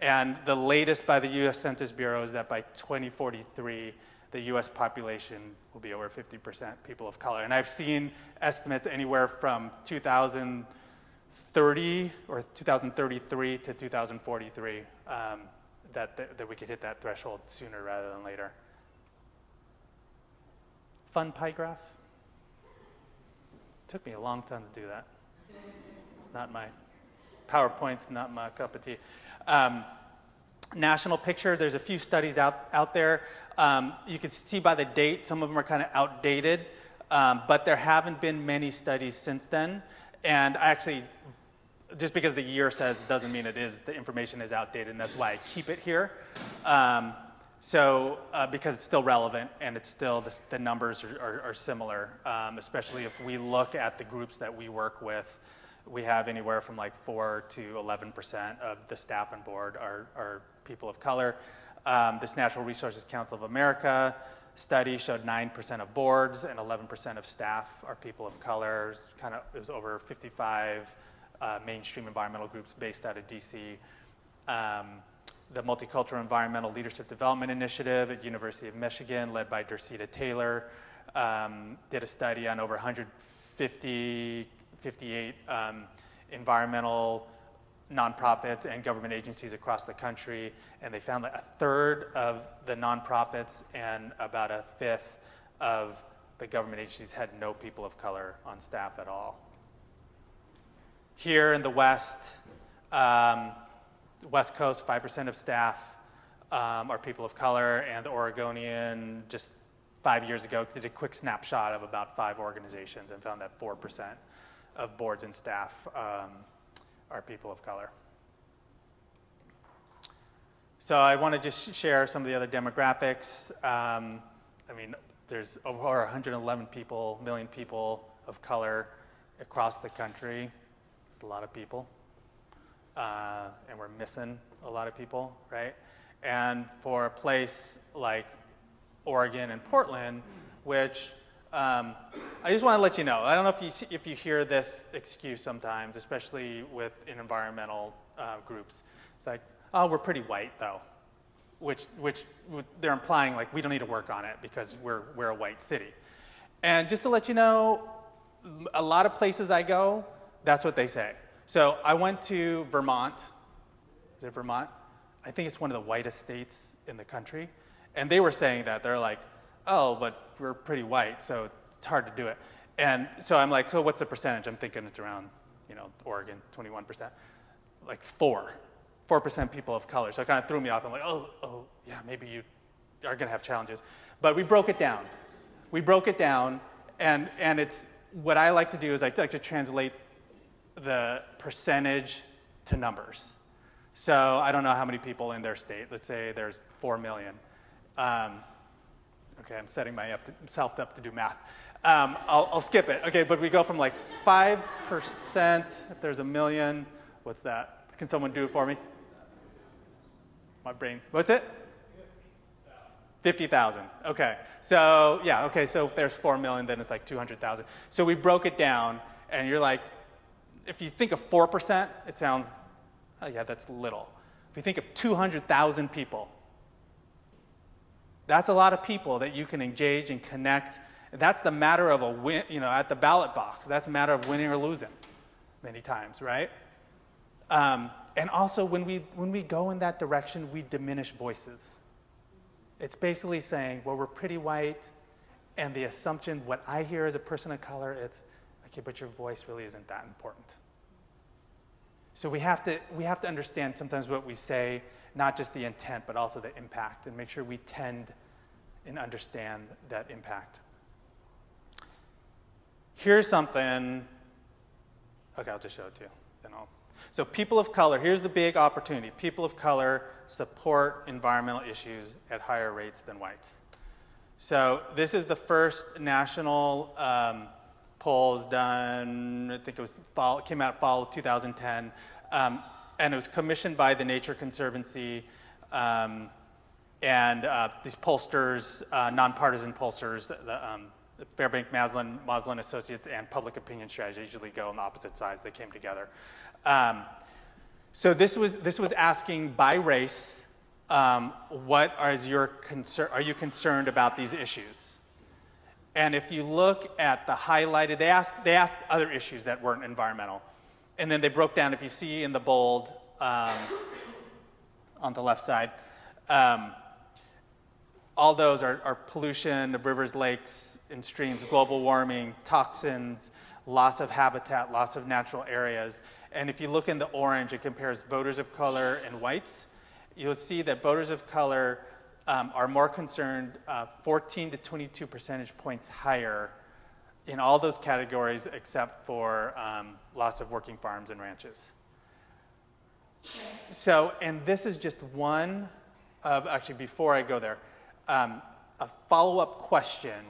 and the latest by the US Census Bureau is that by 2043, the US population will be over 50% people of color. And I've seen estimates anywhere from 2030 or 2033 to 2043 that we could hit that threshold sooner rather than later. Fun pie graph? Took me a long time to do that. It's not my, PowerPoint's not my cup of tea. National picture, there's a few studies out there. You can see by the date, some of them are kind of outdated, but there haven't been many studies since then. And actually, just because the year says doesn't mean it is, the information is outdated, and that's why I keep it here. Because it's still relevant and it's still, the numbers are similar, especially if we look at the groups that we work with. We have anywhere from like 4 to 11% of the staff and board are people of color. This Natural Resources Council of America, study showed 9% of boards and 11% of staff are people of color. It was over 55 mainstream environmental groups based out of DC. The Multicultural Environmental Leadership Development Initiative at University of Michigan, led by Dercita Taylor, did a study on over 158 environmental nonprofits and government agencies across the country, and they found that a third of the nonprofits and about a fifth of the government agencies had no people of color on staff at all. Here in the West, West Coast, 5% of staff are people of color, and the Oregonian just 5 years ago did a quick snapshot of about 5 organizations and found that 4% of boards and staff are people of color. So I want to just share some of the other demographics. I mean, there's over 111 million people of color across the country. It's a lot of people. And we're missing a lot of people, right? And for a place like Oregon and Portland, which I just want to let you know, I don't know if you hear this excuse sometimes, especially in environmental groups. It's like, oh, we're pretty white though, which they're implying like we don't need to work on it because we're a white city. And just to let you know, a lot of places I go, that's what they say. So I went to Vermont. Is it Vermont? I think it's one of the whitest states in the country. And they were saying that. They're like, oh, but we're pretty white, so it's hard to do it. And so I'm like, so what's the percentage? I'm thinking it's around, Oregon, 21%. Like 4% people of color. So it kind of threw me off. I'm like, oh, yeah, maybe you are going to have challenges. But we broke it down. And it's, what I like to do is I like to translate the percentage to numbers. So I don't know how many people in their state. Let's say there's 4 million. Okay, I'm setting myself up to do math. I'll skip it. Okay, but we go from like 5%, if there's 1 million, what's that? Can someone do it for me? My brain's, what's it? 50,000. Okay, so yeah, okay, so if there's 4 million, then it's like 200,000. So we broke it down, and you're like, if you think of 4%, it sounds, oh yeah, that's little. If you think of 200,000 people, that's a lot of people that you can engage and connect. That's the matter of a win, at the ballot box. That's a matter of winning or losing many times, right? And also when we go in that direction, we diminish voices. It's basically saying, well, we're pretty white, and the assumption, what I hear as a person of color, it's, okay, but your voice really isn't that important. So we have to understand sometimes what we say, not just the intent, but also the impact, and make sure we tend and understand that impact. Here's something, okay, I'll just show it to you. So people of color, here's the big opportunity. People of color support environmental issues at higher rates than whites. So this is the first national polls done, I think it was came out fall of 2010, and it was commissioned by the Nature Conservancy and these pollsters, nonpartisan pollsters, the Fairbank Maslin Associates and Public Opinion Strategy usually go on the opposite sides. They came together. So this was asking by race, what is your concern? Are you concerned about these issues? And if you look at the highlighted, they asked other issues that weren't environmental, and then they broke down. If you see in the bold on the left side, all those are pollution of rivers, lakes, and streams, global warming, toxins, loss of habitat, loss of natural areas. And if you look in the orange, it compares voters of color and whites. You'll see that voters of color are more concerned, 14 to 22 percentage points higher in all those categories except for loss of working farms and ranches. So, and this is just one of, actually before I go there, a follow-up question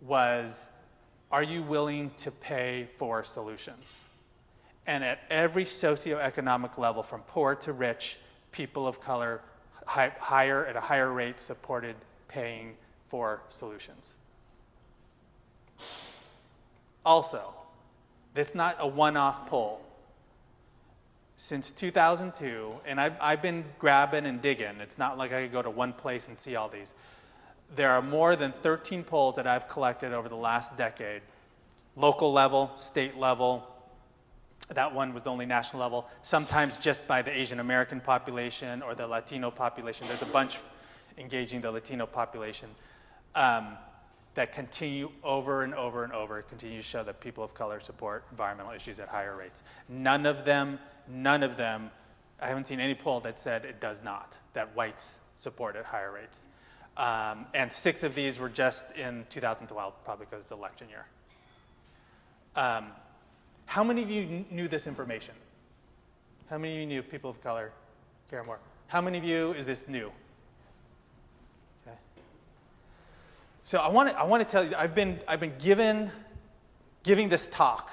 was, are you willing to pay for solutions? And at every socioeconomic level, from poor to rich, people of color at a higher rate supported paying for solutions. Also, this is not a one-off poll. Since 2002, and I've been grabbing and digging. It's not like I could go to one place and see all these. There are more than 13 polls that I've collected over the last decade. Local level, state level. That one was the only national level. Sometimes just by the Asian American population or the Latino population. There's a bunch engaging the Latino population that continue over and over and over, continue to show that people of color support environmental issues at higher rates. None of them, I haven't seen any poll that said it does not, that whites support at higher rates. And 6 of these were just in 2012, probably because it's election year. How many of you knew this information? How many of you knew people of color care more? How many of you is this new? Okay. So I want to tell you, I've been giving this talk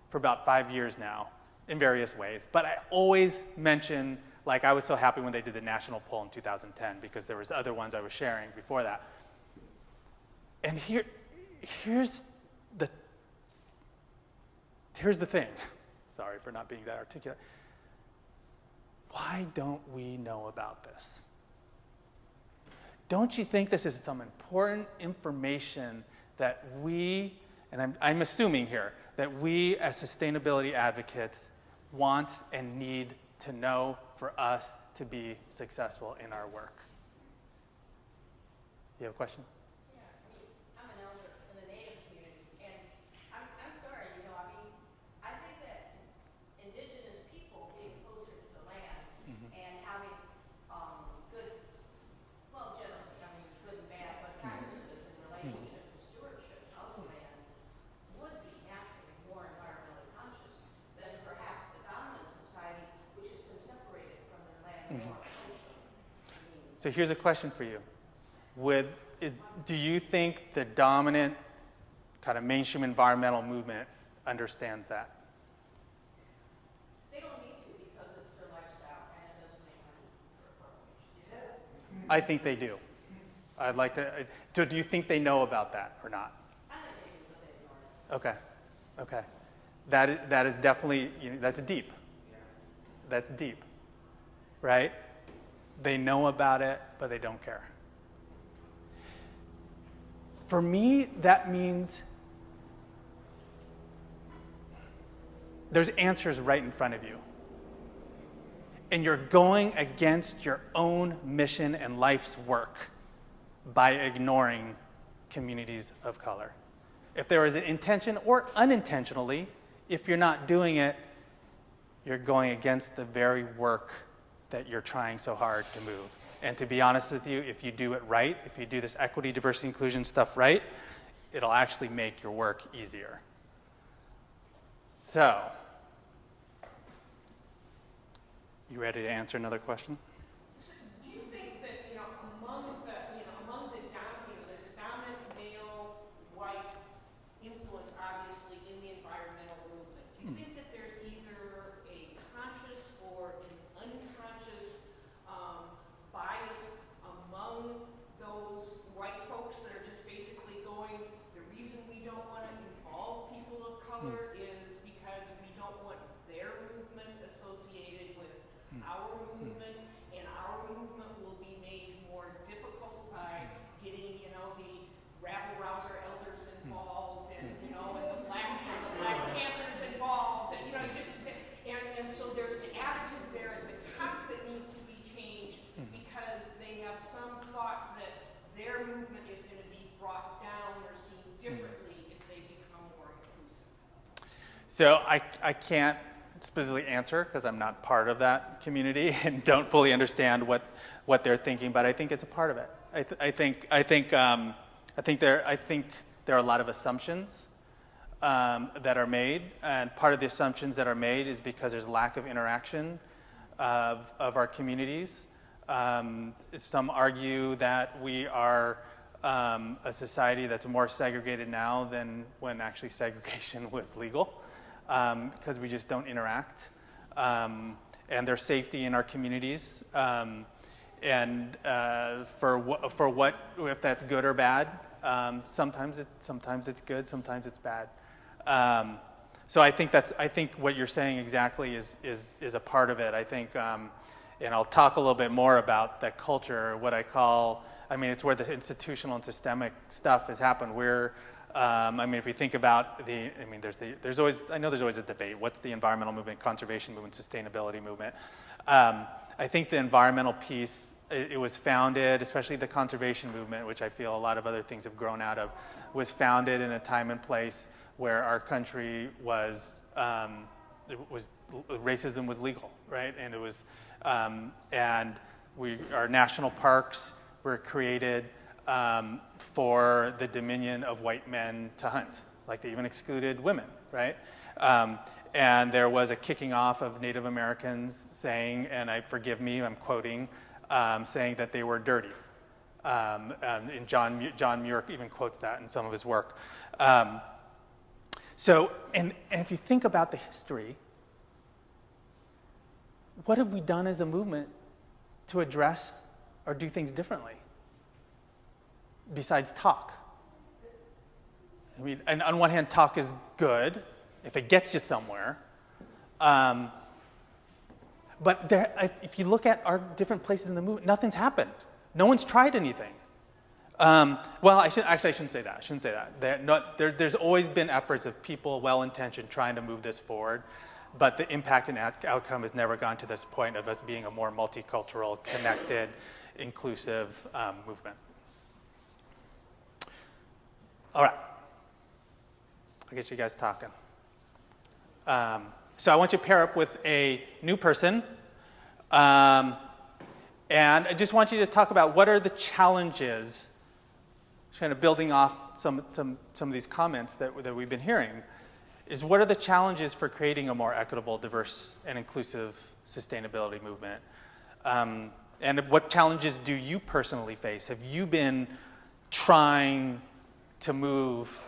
for about 5 years now in various ways, but I always mention, like, I was so happy when they did the national poll in 2010 because there was other ones I was sharing before that. And here's the thing. Sorry for not being that articulate. Why don't we know about this? Don't you think this is some important information that we, and I'm assuming here, that we as sustainability advocates want and need to know for us to be successful in our work? You have a question? Yeah, I'm an elder in the Native community, and I'm sorry, I think that indigenous people being closer to the land and having good, well, generally, good and bad, but practices and relationships and stewardship of the land would be naturally more environmentally conscious than perhaps the dominant society, which has been separated from their land more essentially. So here's a question for you. Do you think the dominant kind of mainstream environmental movement understands that? They don't need to because it's their lifestyle and it doesn't make money for corporations. I think they do. I'd like to. So do you think they know about that or not? I think they do, but they ignore it. Okay. That is definitely, that's deep. That's deep, right? They know about it, but they don't care. For me, that means there's answers right in front of you. And you're going against your own mission and life's work by ignoring communities of color. If there is an intention or unintentionally, if you're not doing it, you're going against the very work that you're trying so hard to move. And to be honest with you, if you do it right, if you do this equity, diversity, inclusion stuff right, it'll actually make your work easier. So, you ready to answer another question? Do you think that, among the there's a dominant male, white influence, obviously, in the environmental movement. Do you think that there's either a conscious or an unconscious bias among those white folks that are just basically going, the reason we don't want to involve people of color is because we don't want their movement associated with our movement, and our movement will be made more difficult by getting, the rabble-rouser elders involved, and and the Black Panthers involved, and and so there's an attitude there at the top that needs to be changed because they have some thought that their movement is going to be brought down or seen differently if they become more inclusive. So I can't specifically answer because I'm not part of that community and don't fully understand what they're thinking, but I think it's a part of it. I think there are a lot of assumptions that are made, and part of the assumptions that are made is because there's lack of interaction of our communities. Some argue that we are a society that's more segregated now than when actually segregation was legal, because we just don't interact. And there's safety in our communities. for what, if that's good or bad. Sometimes it's good, sometimes it's bad. So I think what you're saying exactly is a part of it. I think, and I'll talk a little bit more about that culture, what I call, I mean, it's where the institutional and systemic stuff has happened. I mean, if we think about there's always a debate. What's the environmental movement, conservation movement, sustainability movement? I think the environmental piece, it was founded, especially the conservation movement, which I feel a lot of other things have grown out of, was founded in a time and place where our country racism was legal, right? And it was, our national parks were created for the dominion of white men to hunt. Like they even excluded women, right? And there was a kicking off of Native Americans saying, and forgive me, I'm quoting, saying that they were dirty. And John Muir even quotes that in some of his work. So, and if you think about the history, what have we done as a movement to address or do things differently besides talk? I mean, and on one hand, talk is good if it gets you somewhere. But if you look at our different places in the movement, nothing's happened. No one's tried anything. Well, I shouldn't say that. I shouldn't say that. There's always been efforts of people well-intentioned trying to move this forward, but the impact and outcome has never gone to this point of us being a more multicultural, connected, inclusive movement. All right. I'll get you guys talking. So I want you to pair up with a new person. And I just want you to talk about what are the challenges, kind of building off some of these comments that we've been hearing, is what are the challenges for creating a more equitable, diverse, and inclusive sustainability movement? And what challenges do you personally face? Have you been trying to move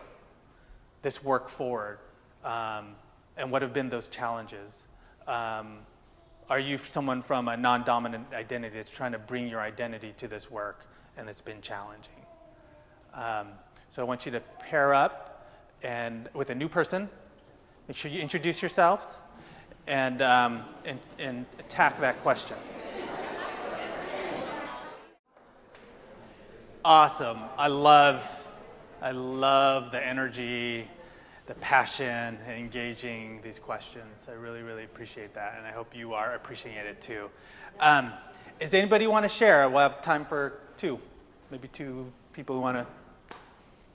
this work forward? And what have been those challenges? Are you someone from a non-dominant identity that's trying to bring your identity to this work and it's been challenging? So I want you to pair up with a new person. Make sure you introduce yourselves and attack that question. Awesome. I love the energy, the passion, and engaging these questions. I really, really appreciate that, and I hope you are appreciating it too. Does anybody want to share? We'll have time for maybe two people who want to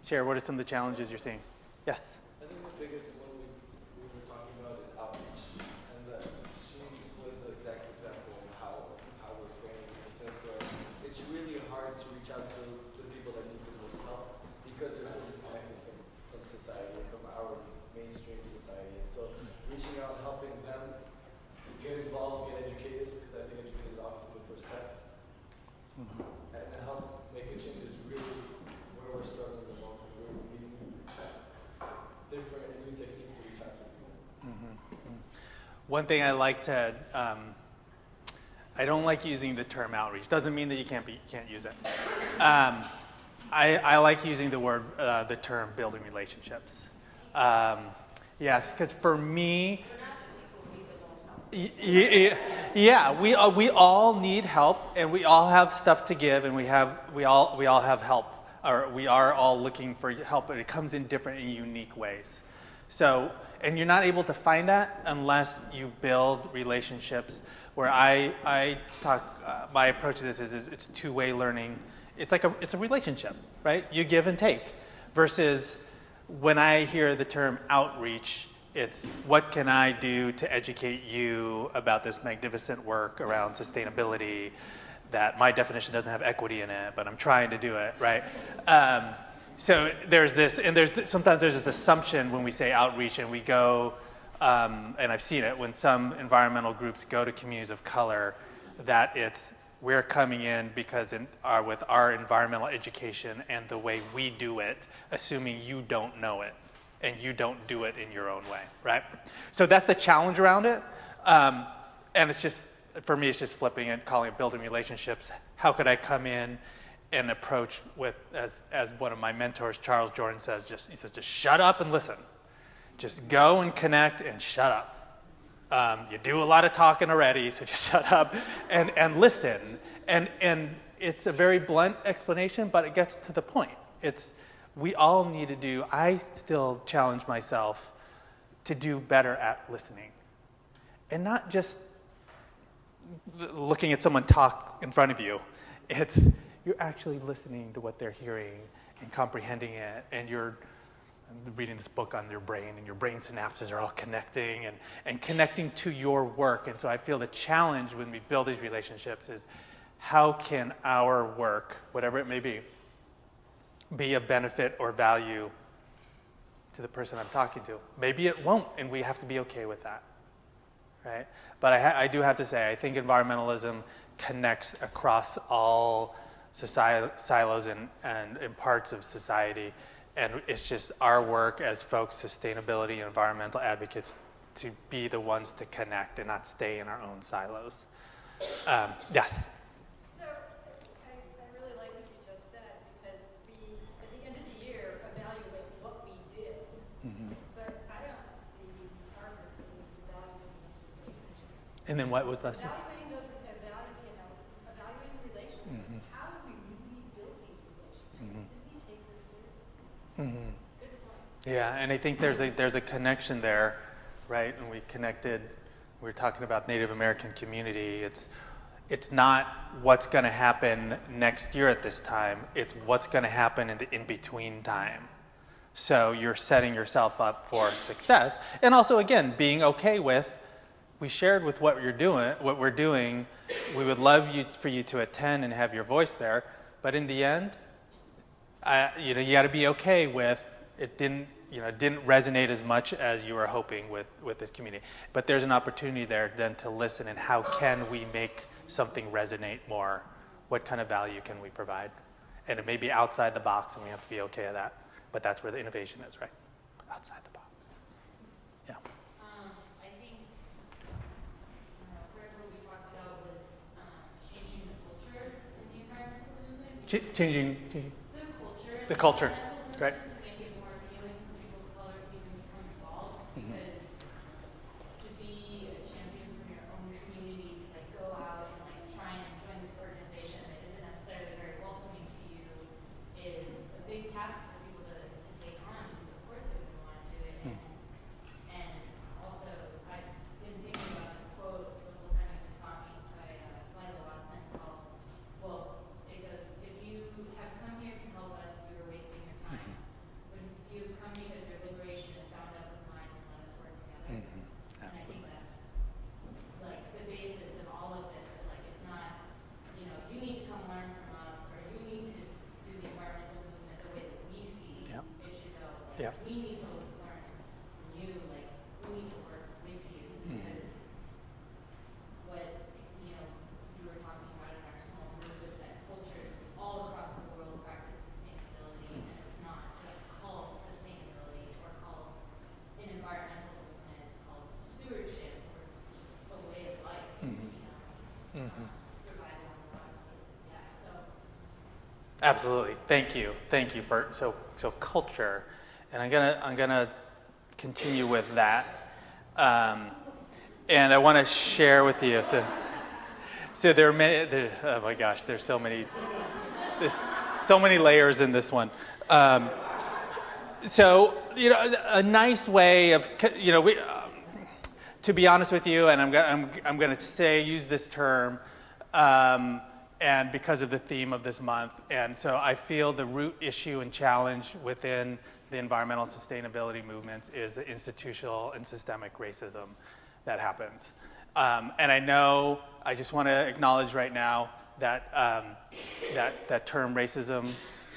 share. What are some of the challenges you're seeing? Yes? I think the biggest one we were talking about is outreach, and that she was the exact example of how we're framing in the sense where it's really hard to reach out to the people that need the most help because they're so disconnected from society, from our mainstream society. And so reaching out, helping them get involved, get educated, because I think educated is obviously the first step, and help make a change is really where we're struggling the most, and where we need different and new techniques to reach out to people. One thing I like to, I don't like using the term outreach. Doesn't mean that you can't use it. I like using the term building relationships. Yes, because for me, yeah, we all need help, and we all have stuff to give, and we all have help, or we are all looking for help, but it comes in different and unique ways. So, and you're not able to find that unless you build relationships. Where I talk, my approach to this is it's two-way learning. It's a relationship, right? You give and take. Versus when I hear the term outreach, it's what can I do to educate you about this magnificent work around sustainability that my definition doesn't have equity in it, but I'm trying to do it, right? So there's this, and sometimes there's this assumption when we say outreach and we go, and I've seen it when some environmental groups go to communities of color, that we're coming in because with our environmental education and the way we do it, assuming you don't know it and you don't do it in your own way, right? So that's the challenge around it, and it's just for me, it's just flipping it, calling it building relationships. How could I come in and approach with, as one of my mentors, Charles Jordan says, he says, just shut up and listen. Just go and connect and shut up. You do a lot of talking already, so just shut up and listen. And it's a very blunt explanation, but it gets to the point. We all need to do, I still challenge myself to do better at listening. And not just looking at someone talk in front of you. You're actually listening to what they're hearing and comprehending it, and I'm reading this book on your brain, and your brain synapses are all connecting and connecting to your work. And so I feel the challenge when we build these relationships is how can our work, whatever it may be a benefit or value to the person I'm talking to. Maybe it won't, and we have to be okay with that, right? But I do have to say, I think environmentalism connects across all silos and parts of society, and it's just our work as folks, sustainability and environmental advocates, to be the ones to connect and not stay in our own silos. Yes? So I really like what you just said, because we, at the end of the year, evaluate what we did. Mm-hmm. But I don't see our group as evaluating relationships. And then what was last one? Evaluating relationships. Mm-hmm. How do we really build these relationships? Mm-hmm. Did we take this seriously? Mm-hmm. Good point. Yeah, and I think there's a connection there, right? And we were talking about Native American community. It's not what's going to happen next year at this time. It's what's going to happen in the in-between time. So you're setting yourself up for success. And also, again, being okay with, we shared with what we're doing. We would love for you to attend and have your voice there. But in the end, you got to be okay with it didn't resonate as much as you were hoping with this community. But there's an opportunity there then to listen, and how can we make something resonate more? What kind of value can we provide? And it may be outside the box, and we have to be okay with that. But that's where the innovation is, right? Outside the box. Yeah. I think part of what we talked about was changing the culture in the environmental movement. Changing The culture. Right. To make it more appealing for people of color to even become involved. Because to be a champion from your own community, to go out and try and join this organization that isn't necessarily very welcoming to you, is a big task for people to take on. So of course they would want to do it. And also, I've been thinking about this quote the whole time I've been talking by Liza Watson called, it goes, if you have come here to help us, you are wasting your time. But if you come because your liberation is bound up with mine, then let us work together. And I think that's the basis of all of this is it's not, you need to come learn from us, or you need to do the environmental movement the way that we see it should go. We need to learn from you, we need to work with you, because what, we were talking about in our small group is that cultures all across the world practice sustainability, and it's not just called sustainability or called an environmental movement, it's called stewardship, or it's just a way of life, survival in a lot of places, so. Absolutely. Thank you for so culture, and I'm gonna continue with that, and I want to share with you. So there are many. Oh my gosh, there's so many. There's so many layers in this one. So a nice way of to be honest with you, and I'm going to use this term. And because of the theme of this month. And so I feel the root issue and challenge within the environmental sustainability movements is the institutional and systemic racism that happens. And I just want to acknowledge right now that that term racism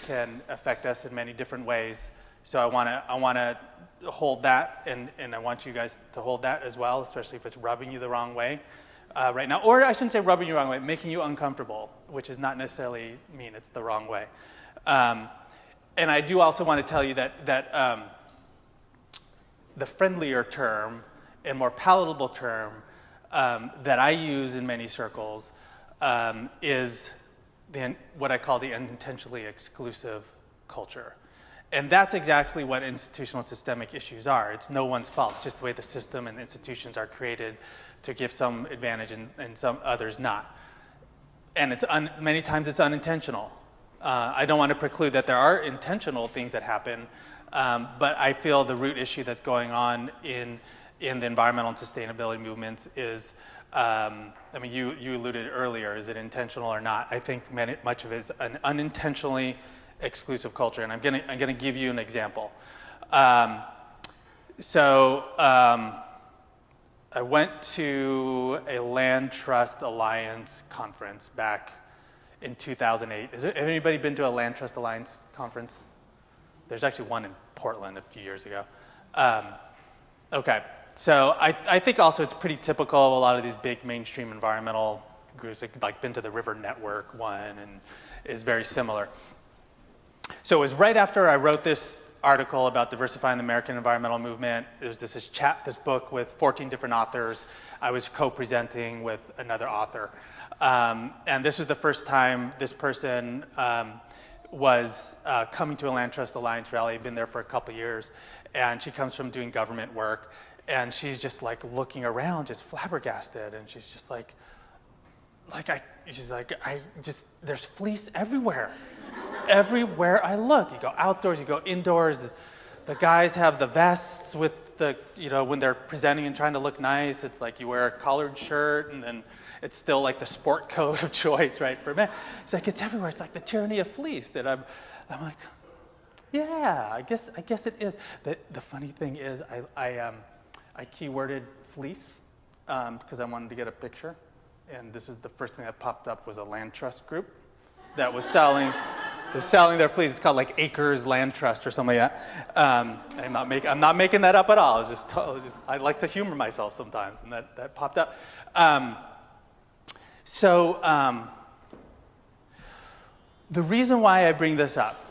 can affect us in many different ways. So I want to hold that, and I want you guys to hold that as well, especially if it's rubbing you the wrong way. Right now, or I shouldn't say rubbing you the wrong way, making you uncomfortable, which does not necessarily mean it's the wrong way. And I do also want to tell you that the friendlier term and more palatable term that I use in many circles is what I call the unintentionally exclusive culture. And that's exactly what institutional and systemic issues are. It's no one's fault. It's just the way the system and the institutions are created to give some advantage and some others not. And many times it's unintentional. I don't want to preclude that there are intentional things that happen, but I feel the root issue that's going on in the environmental and sustainability movements is, I mean, you alluded earlier, is it intentional or not? I think much of it is an unintentionally exclusive culture, and I'm gonna give you an example. I went to a Land Trust Alliance conference back in 2008. Have anybody been to a Land Trust Alliance conference? There's actually one in Portland a few years ago. Okay, so I think also it's pretty typical of a lot of these big mainstream environmental groups, like been to the River Network one, and is very similar. So it was right after I wrote this article about diversifying the American environmental movement. There was this book with 14 different authors. I was co-presenting with another author. And this was the first time this person was coming to a Land Trust Alliance rally. Been there for a couple years. And she comes from doing government work. And she's just like looking around, just flabbergasted. And she's just there's fleece everywhere. Everywhere I look. You go outdoors, you go indoors. The guys have the vests with the, when they're presenting and trying to look nice, it's like you wear a collared shirt and then it's still like the sport coat of choice, right, for men. It's like it's everywhere. It's like the tyranny of fleece. And I'm like, yeah, I guess it is. The funny thing is I keyworded fleece because I wanted to get a picture. And this is the first thing that popped up was a land trust group that was selling their fleece. It's called like Acres Land Trust or something like that. I'm not making that up at all. I like to humor myself sometimes, and that popped up. The reason why I bring this up,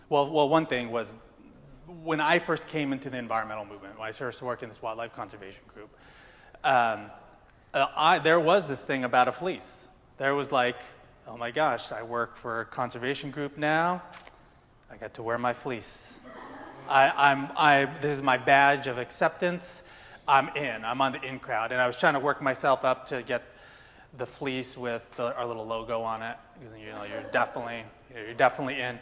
one thing was when I first came into the environmental movement, when I started working in this wildlife conservation group, there was this thing about a fleece. There was like, oh my gosh, I work for a conservation group now. I get to wear my fleece. This is my badge of acceptance. I'm on the in crowd. And I was trying to work myself up to get the fleece with our little logo on it, because you're definitely in.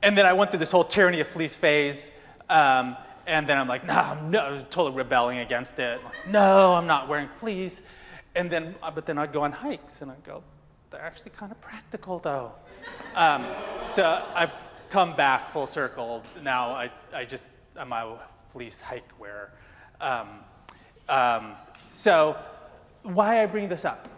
And then I went through this whole tyranny of fleece phase. And then I'm like, no, I was totally rebelling against it. Like, no, I'm not wearing fleece. But then I'd go on hikes, and I'd go, they're actually kind of practical, though. So I've come back full circle. Now I'm a fleece hike wearer. So why I bring this up?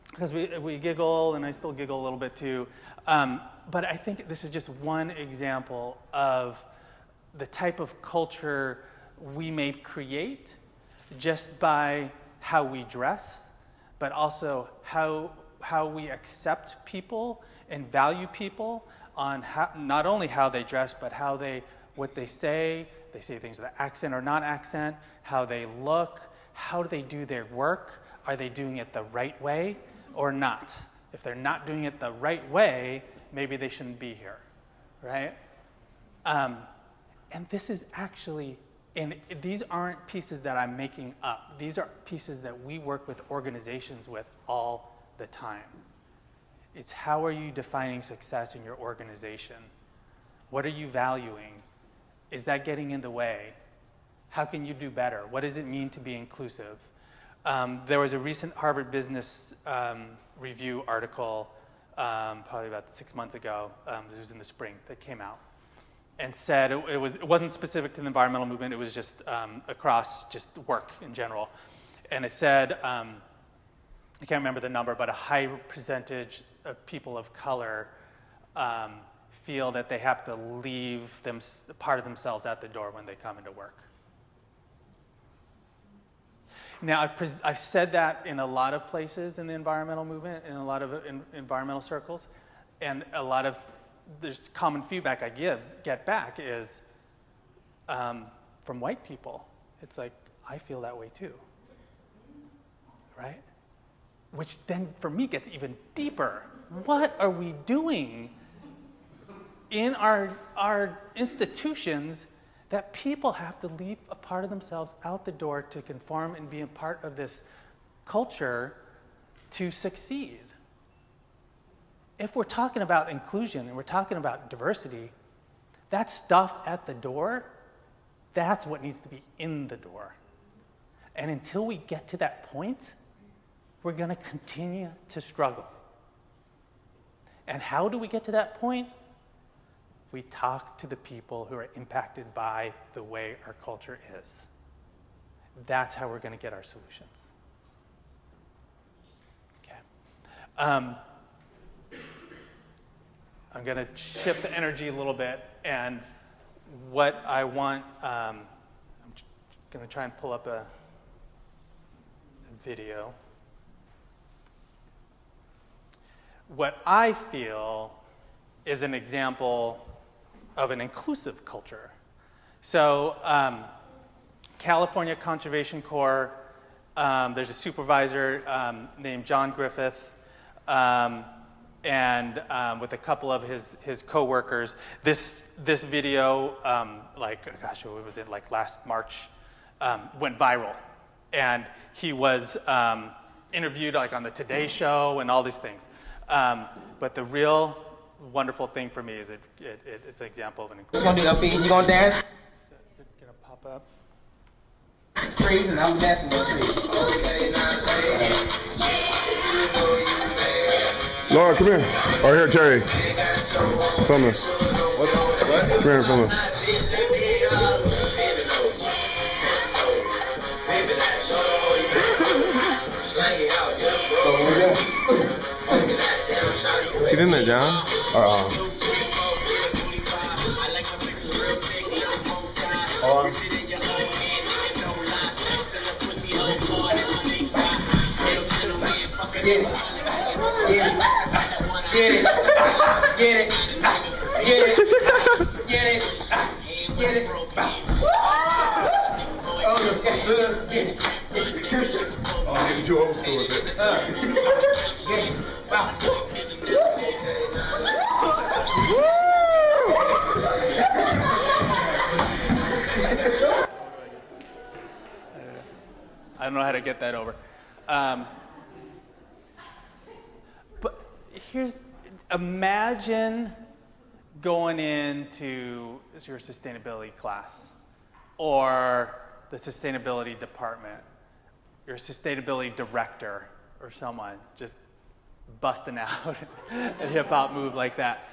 Because we giggle, and I still giggle a little bit too. But I think this is just one example of the type of culture we may create just by how we dress, but also how we accept people and value people on not only how they dress, but what they say. They say things with accent or non-accent, how they look, how do they do their work? Are they doing it the right way or not? If they're not doing it the right way, maybe they shouldn't be here, right? And this is actually, and these aren't pieces that I'm making up. These are pieces that we work with organizations with all the time. It's how are you defining success in your organization? What are you valuing? Is that getting in the way? How can you do better? What does it mean to be inclusive? There was a recent Harvard Business Review article probably about 6 months ago, it was in the spring, that came out, and said it wasn't specific to the environmental movement, it was just across just work in general. And it said, I can't remember the number, but a high percentage of people of color feel that they have to leave part of themselves at the door when they come into work. Now, I've said that in a lot of places in the environmental movement, in a lot of environmental circles, and there's common feedback I get back is, from white people, it's like, I feel that way too, right? Which then for me gets even deeper. What are we doing in our institutions that people have to leave a part of themselves out the door to conform and be a part of this culture to succeed? If we're talking about inclusion and we're talking about diversity, that stuff at the door, that's what needs to be in the door. And until we get to that point, we're going to continue to struggle. And how do we get to that point? We talk to the people who are impacted by the way our culture is. That's how we're going to get our solutions. Okay. I'm going to shift the energy a little bit, and what I want, I'm going to try and pull up a video. What I feel is an example of an inclusive culture. So California Conservation Corps, there's a supervisor named John Griffith, and with a couple of his co-workers. This video, like, gosh, what was it, like last March, went viral. And he was interviewed like on the Today Show and all these things. But the real wonderful thing for me is it's an example of an inclusion. You gonna do LP? You gonna dance? Is it gonna pop up? Freeze, and I'm dancing with freeze. Laura, come here. Right here, Terry. Film us. What? Come here, film us. Get in there, John. Get it. Get it. Get it. Get it. Get it. Get it. Get it. Oh, get it. I'm getting too old school with it. Get it. Wow. I don't know how to get that over. But imagine going into your sustainability class or the sustainability department, your sustainability director or someone just busting out a hip hop move like that.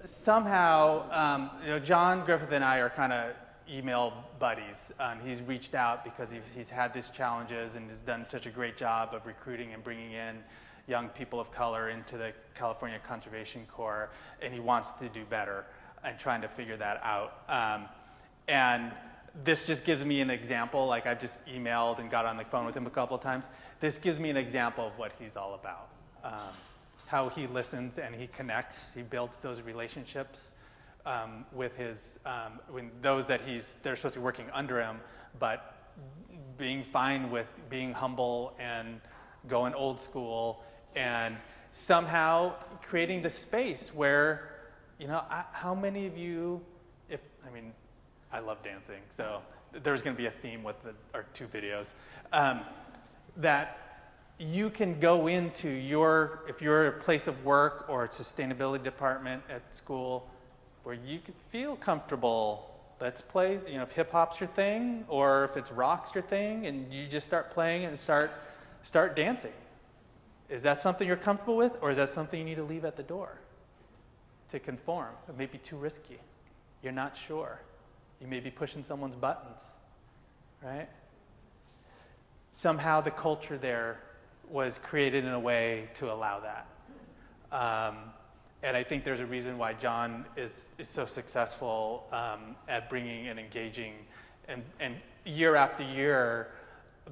Somehow, John Griffith and I are kind of email buddies. He's reached out because he's had these challenges and has done such a great job of recruiting and bringing in young people of color into the California Conservation Corps, and he wants to do better and trying to figure that out. And this just gives me an example. Like, I've just emailed and got on the phone with him a couple of times. This gives me an example of what he's all about. How he listens and he connects, he builds those relationships with those that they're supposed to be working under him, but being fine with being humble and going old school and somehow creating the space where, how many of you, I love dancing, so there's going to be a theme with our two videos, that you can go into if you're a place of work or a sustainability department at school where you could feel comfortable. Let's play, if hip hop's your thing or if it's rock's your thing, and you just start playing and start dancing. Is that something you're comfortable with, or is that something you need to leave at the door to conform? It may be too risky. You're not sure. You may be pushing someone's buttons, right? Somehow the culture there was created in a way to allow that. And I think there's a reason why John is so successful at bringing and engaging and year after year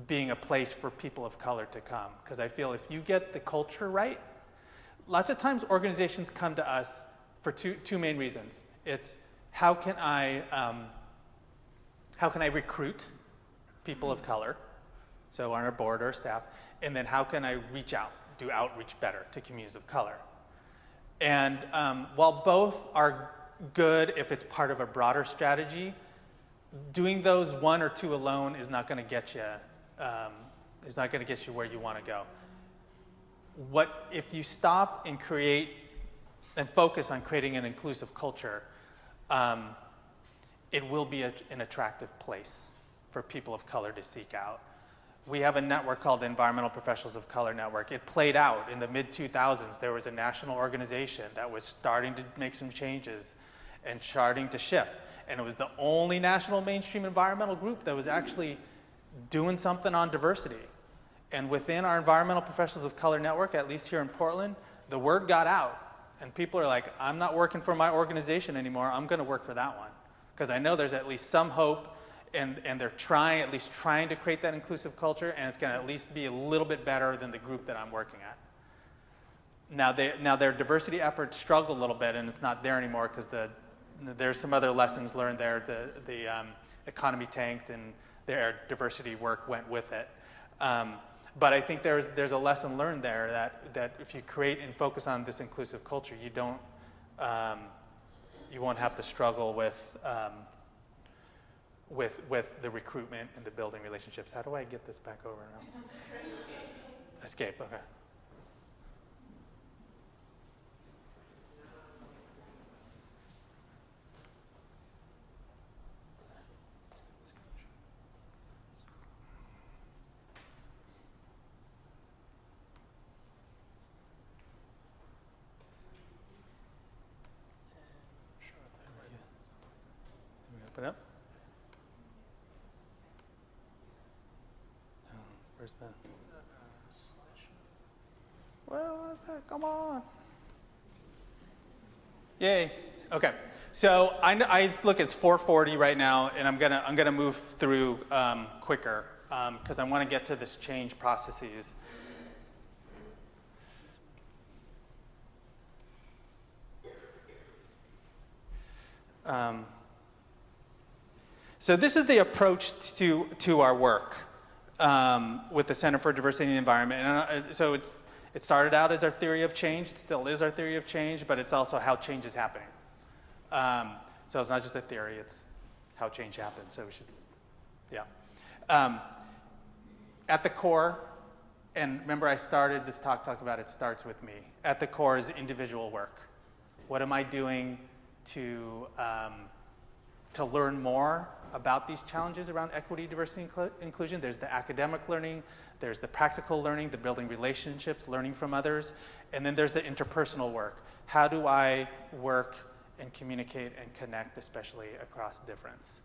being a place for people of color to come. Because I feel if you get the culture right, lots of times organizations come to us for two main reasons. It's how can I how can I recruit people of color, so on our board or staff, and then how can I reach out, do outreach better to communities of color. And while both are good if it's part of a broader strategy, doing those one or two alone is not going to get you where you want to go. What if you stop and create and focus on creating an inclusive culture, it will be an attractive place for people of color to seek out. We have a network called the Environmental Professionals of Color Network. It played out in the mid-2000s. There was a national organization that was starting to make some changes and starting to shift. And it was the only national mainstream environmental group that was actually doing something on diversity. And within our Environmental Professionals of Color Network, at least here in Portland, the word got out. And people are like, I'm not working for my organization anymore. I'm going to work for that one. Because I know there's at least some hope, and they're trying to create that inclusive culture, and it's going to at least be a little bit better than the group that I'm working at. Now their diversity efforts struggle a little bit, and it's not there anymore because there's some other lessons learned there. The economy tanked, and their diversity work went with it. But I think there's a lesson learned there that if you create and focus on this inclusive culture, you won't have to struggle with the recruitment and the building relationships. How do I get this back over now? Escape, okay. Open up. Where's that? Well, come on. Yay. Okay. So I look. It's 4:40 right now, and I'm gonna move through quicker because I want to get to this change processes. So this is the approach to our work with the Center for Diversity in the Environment. And so it started out as our theory of change. It still is our theory of change, but it's also how change is happening. So it's not just a theory, it's how change happens. So we should, yeah. At the core, and remember I started this talk talking about it starts with me. At the core is individual work. What am I doing to learn more about these challenges around equity, diversity, and inclusion? There's the academic learning, there's the practical learning, the building relationships, learning from others, and then there's the interpersonal work. How do I work and communicate and connect, especially across difference?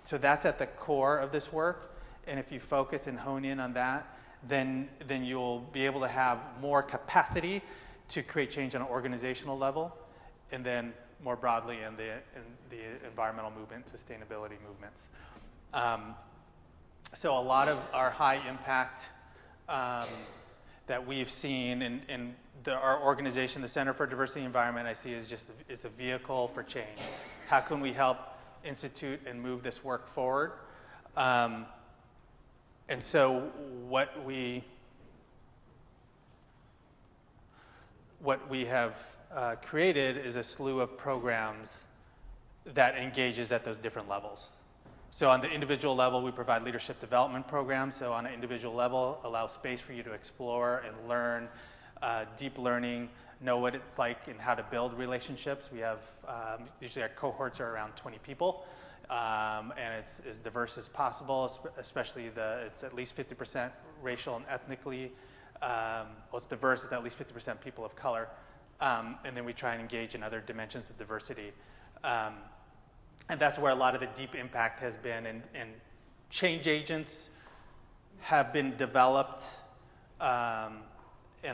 So that's at the core of this work, and if you focus and hone in on that, then you'll be able to have more capacity to create change on an organizational level, and then more broadly in the environmental movement, sustainability movements. So a lot of our high impact that we've seen in our organization, the Center for Diversity and Environment, I see is a vehicle for change. How can we help institute and move this work forward? And so what we have created is a slew of programs that engages at those different levels. So on the individual level, we provide leadership development programs. So on an individual level, allow space for you to explore and learn, deep learning, know what it's like and how to build relationships. We have, usually our cohorts are around 20 people, and it's as diverse as possible, especially it's at least 50% racial and ethnically, it's diverse, it's at least 50% people of color. And then we try and engage in other dimensions of diversity. And that's where a lot of the deep impact has been, and change agents have been developed, and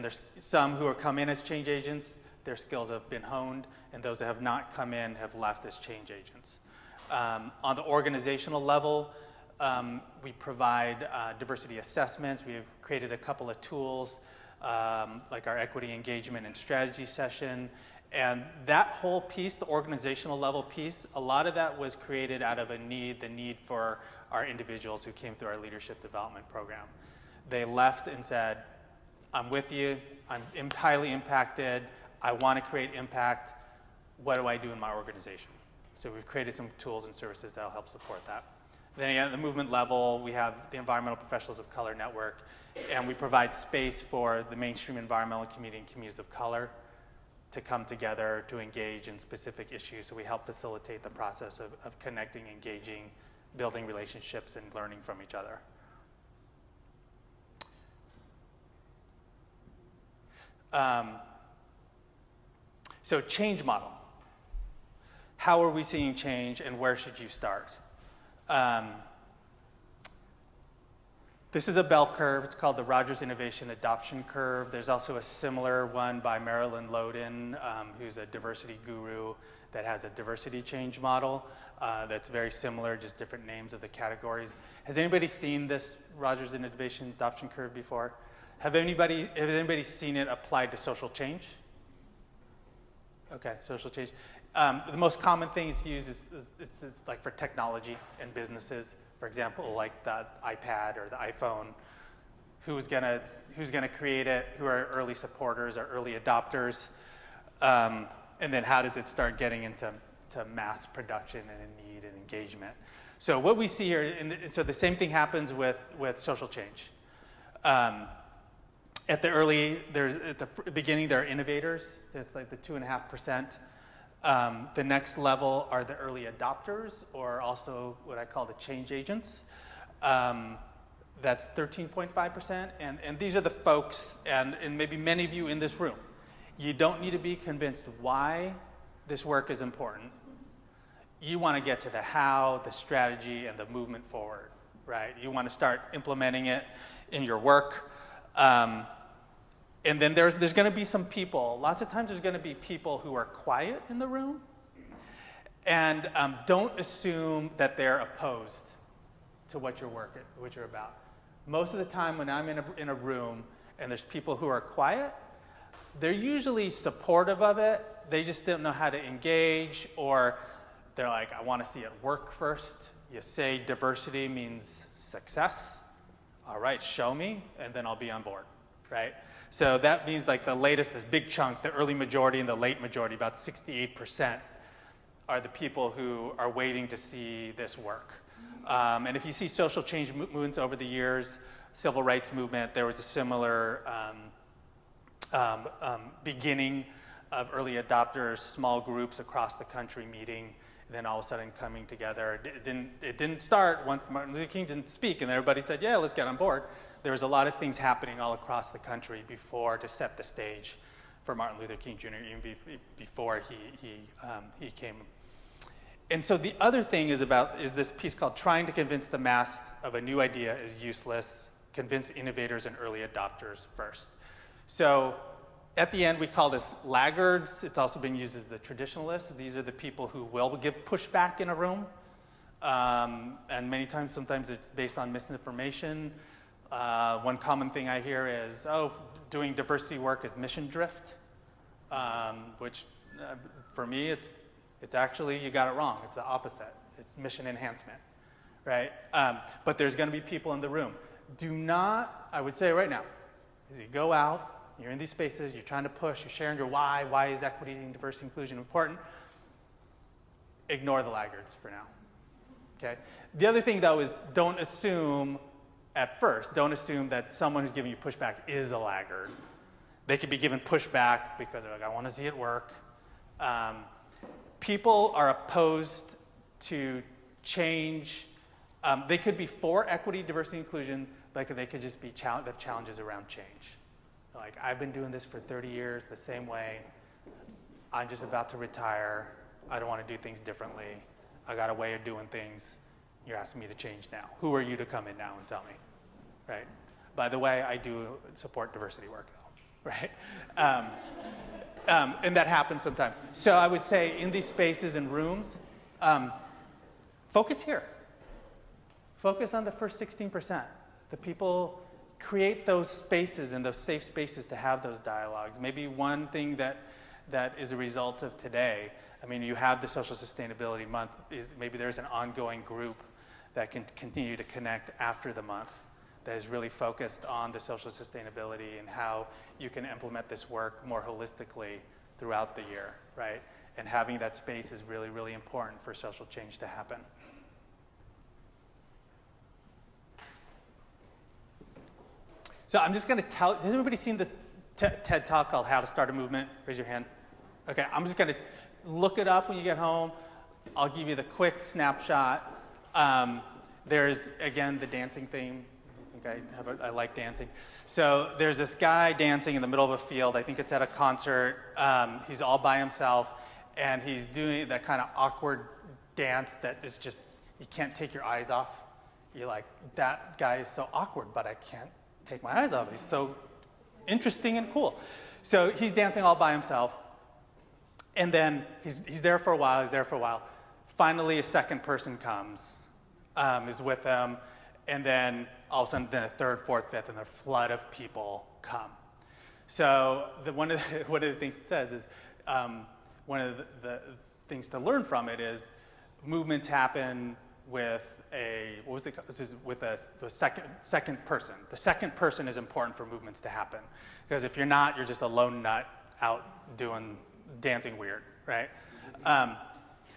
there's some who have come in as change agents, their skills have been honed, and those that have not come in have left as change agents. On the organizational level, we provide diversity assessments. We've created a couple of tools, like our equity engagement and strategy session, And that whole piece, the organizational level piece, a lot of that was created out of the need for our individuals who came through our leadership development program. They left and said, I'm with you, I'm highly impacted, I want to create impact, what do I do in my organization? So we've created some tools and services that will help support that. Then at the movement level, we have the Environmental Professionals of Color Network, and we provide space for the mainstream environmental community and communities of color to come together to engage in specific issues. So we help facilitate the process of connecting, engaging, building relationships, and learning from each other. So change model. How are we seeing change, and where should you start? This is a bell curve. It's called the Rogers Innovation Adoption Curve. There's also a similar one by Marilyn Loden, who's a diversity guru, that has a diversity change model that's very similar, just different names of the categories. Has anybody seen this Rogers Innovation Adoption Curve before? Has anybody seen it applied to social change? Okay, social change. The most common thing it's used is it's like for technology and businesses. For example, like the iPad or the iPhone. Who's gonna create it? Who are early supporters or early adopters? And then how does it start getting into mass production and in need and engagement? So what we see here, so the same thing happens with social change. At the beginning, there are innovators. It's like the 2.5%. The next level are the early adopters, or also what I call the change agents. That's 13.5%. And these are the folks, and maybe many of you in this room. You don't need to be convinced why this work is important. You want to get to the how, the strategy, and the movement forward, right? You want to start implementing it in your work. And then there's going to be some people, lots of times there's going to be people who are quiet in the room, and don't assume that they're opposed to what you're about. Most of the time when I'm in a room and there's people who are quiet, they're usually supportive of it. They just don't know how to engage, or they're like, I want to see it work first. You say diversity means success. All right, show me, and then I'll be on board, right? So that means like the latest, this big chunk, the early majority and the late majority, about 68% are the people who are waiting to see this work. And if you see social change movements over the years, civil rights movement, there was a similar beginning of early adopters, small groups across the country meeting, and then all of a sudden coming together. It didn't start once Martin Luther King didn't speak and everybody said, yeah, let's get on board. There was a lot of things happening all across the country to set the stage for Martin Luther King Jr. even before he came. And so the other thing is this piece called Trying to Convince the Mass of a New Idea is Useless, Convince Innovators and Early Adopters First. So at the end, we call this laggards. It's also been used as the traditionalists. These are the people who will give pushback in a room. And many times, sometimes it's based on misinformation. One common thing I hear is, doing diversity work is mission drift, which for me, it's actually, you got it wrong. It's the opposite. It's mission enhancement, right? But there's going to be people in the room. Do not, I would say right now, as you go out, you're in these spaces, you're trying to push, you're sharing your why is equity and diversity inclusion important? Ignore the laggards for now, okay? The other thing, though, is don't assume that someone who's giving you pushback is a laggard. They could be given pushback because they're like, I want to see it work. People are opposed to change. They could be for equity, diversity, inclusion, but they could just be have challenges around change. Like, I've been doing this for 30 years the same way. I'm just about to retire. I don't want to do things differently. I got a way of doing things. You're asking me to change now. Who are you to come in now and tell me, right? By the way, I do support diversity work, though, right? And that happens sometimes. So I would say in these spaces and rooms, focus here. Focus on the first 16%. The people, create those spaces and those safe spaces to have those dialogues. Maybe one thing that is a result of today. I mean, you have the Social Sustainability Month. Maybe there's an ongoing group that can continue to connect after the month that is really focused on the social sustainability and how you can implement this work more holistically throughout the year, right? And having that space is really, really important for social change to happen. So I'm just going to tell, has everybody seen this TED Talk called How to Start a Movement? Raise your hand. Okay, I'm just going to look it up when you get home. I'll give you the quick snapshot. There's, again, the dancing theme. I like dancing. So there's this guy dancing in the middle of a field. I think it's at a concert. He's all by himself, and he's doing that kind of awkward dance that is just, you can't take your eyes off. You're like, that guy is so awkward, but I can't take my eyes off. He's so interesting and cool. So he's dancing all by himself, and then he's there for a while, Finally, a second person comes, is with him, and then all of a sudden, then a third, fourth, fifth, and a flood of people come. So one of the things it says is, one of the things to learn from it is movements happen with with a second person. The second person is important for movements to happen, because if you're not, you're just a lone nut out dancing weird, right?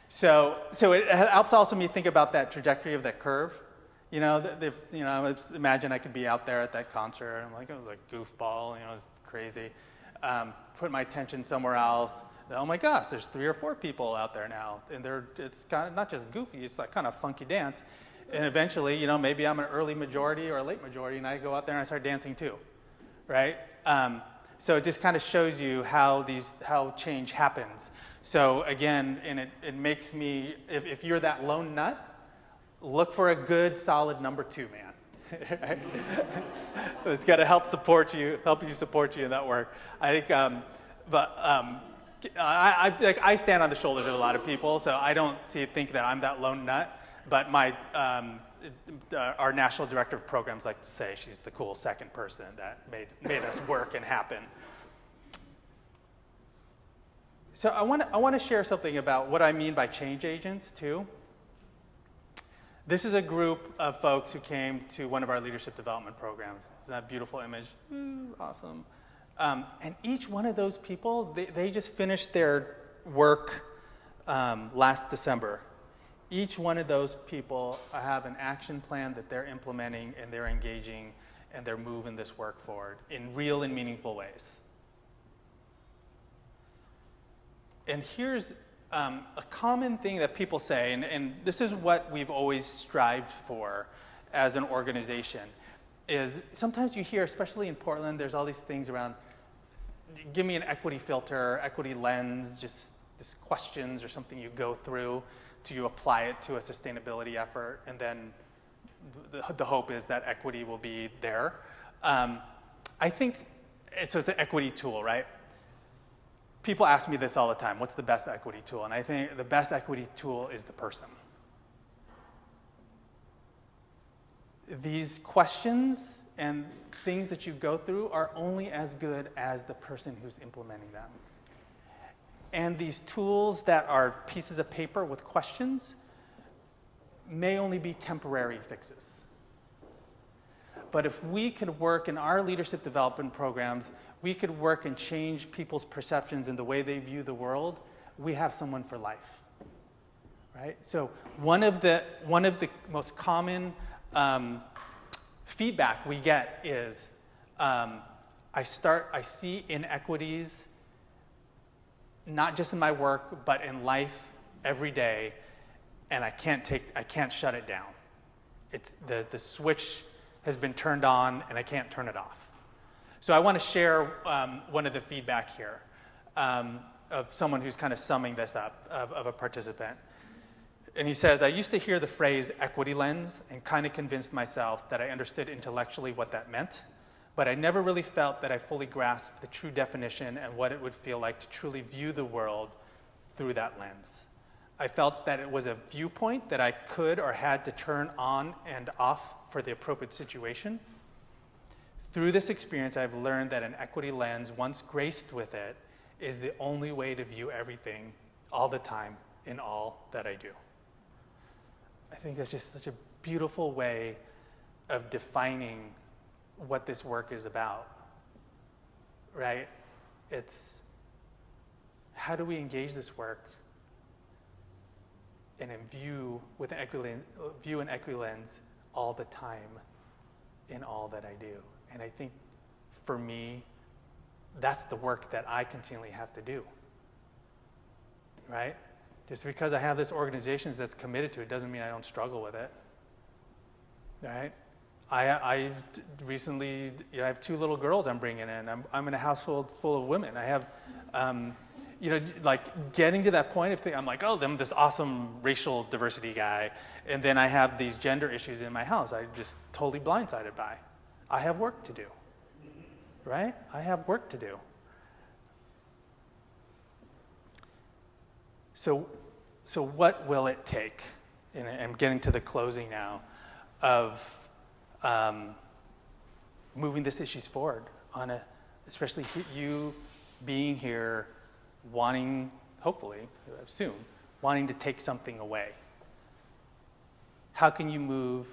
So it helps also me think about that trajectory of that curve. You know, imagine I could be out there at that concert. I'm like, it was like goofball. You know, it's crazy. Put my attention somewhere else. Oh my gosh, there's 3 or 4 people out there now, and it's kind of not just goofy. It's like kind of funky dance. And eventually, you know, maybe I'm an early majority or a late majority, and I go out there and I start dancing too, right? So it just kind of shows you how change happens. So again, and it makes me, if you're that lone nut, look for a good, solid number 2 man. It's got to help you support you in that work. I think, I stand on the shoulders of a lot of people, so I don't think that I'm that lone nut. But our national director of programs like to say she's the cool second person that made us work and happen. So I want to share something about what I mean by change agents too. This is a group of folks who came to one of our leadership development programs. Isn't that a beautiful image? Ooh, awesome. And each one of those people, they just finished their work last December. Each one of those people have an action plan that they're implementing, and they're engaging, and they're moving this work forward in real and meaningful ways. And here's a common thing that people say, and this is what we've always strived for as an organization, is sometimes you hear, especially in Portland, there's all these things around, give me an equity filter, equity lens, just questions or something you go through to apply it to a sustainability effort, and then the hope is that equity will be there. I think, so it's an equity tool, right? People ask me this all the time, what's the best equity tool? And I think the best equity tool is the person. These questions and things that you go through are only as good as the person who's implementing them. And these tools that are pieces of paper with questions may only be temporary fixes. But if we could work in our leadership development programs, we could work and change people's perceptions and the way they view the world, we have someone for life, right? So one of the most common feedback we get is, I see inequities, not just in my work, but in life every day, and I can't shut it down. It's the switch has been turned on, and I can't turn it off. So I want to share one of the feedback here of someone who's kind of summing this up, of a participant. And he says, I used to hear the phrase equity lens and kind of convinced myself that I understood intellectually what that meant, but I never really felt that I fully grasped the true definition and what it would feel like to truly view the world through that lens. I felt that it was a viewpoint that I could or had to turn on and off for the appropriate situation. Through this experience, I've learned that an equity lens, once graced with it, is the only way to view everything all the time in all that I do. I think that's just such a beautiful way of defining what this work is about, right? It's how do we engage this work and view with an equi lens all the time in all that I do. And I think for me, that's the work that I continually have to do, right? Just because I have this organization that's committed to it doesn't mean I don't struggle with it, right? I recently, I have 2 little girls I'm bringing in. I'm in a household full of women. I have, like getting to that point of I'm like, oh, I'm this awesome racial diversity guy, and then I have these gender issues in my house I'm just totally blindsided by. I have work to do, right? I have work to do. So what will it take, and I'm getting to the closing now, of moving these issues forward especially you being here, wanting, hopefully, soon, wanting to take something away. How can you move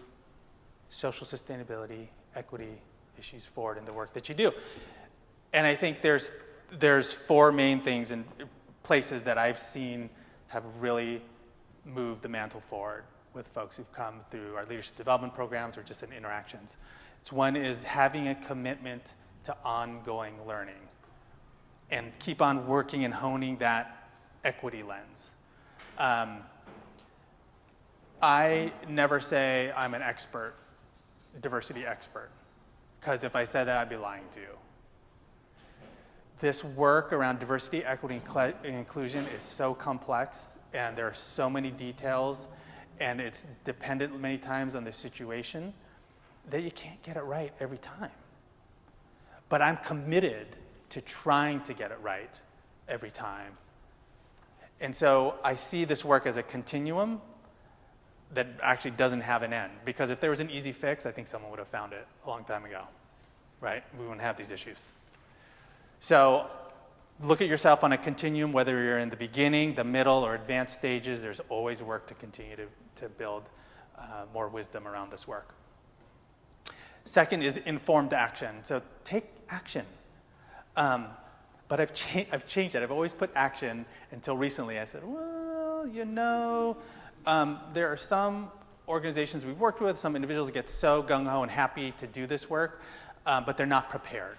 social sustainability, equity issues forward in the work that you do? And I think there's 4 main things and places that I've seen have really moved the mantle forward with folks who've come through our leadership development programs or just in interactions. One is having a commitment to ongoing learning and keep on working and honing that equity lens. I never say I'm an expert, diversity expert, because if I said that, I'd be lying to you. This work around diversity, equity, and inclusion is so complex, and there are so many details, and it's dependent many times on the situation that you can't get it right every time. But I'm committed to trying to get it right every time. And so I see this work as a continuum that actually doesn't have an end. Because if there was an easy fix, I think someone would have found it a long time ago, right? We wouldn't have these issues. So look at yourself on a continuum, whether you're in the beginning, the middle, or advanced stages. There's always work to continue to build more wisdom around this work. Second is informed action. So take action. But I've changed it. I've always put action until recently. I said, well, there are some organizations we've worked with, some individuals get so gung-ho and happy to do this work, but they're not prepared.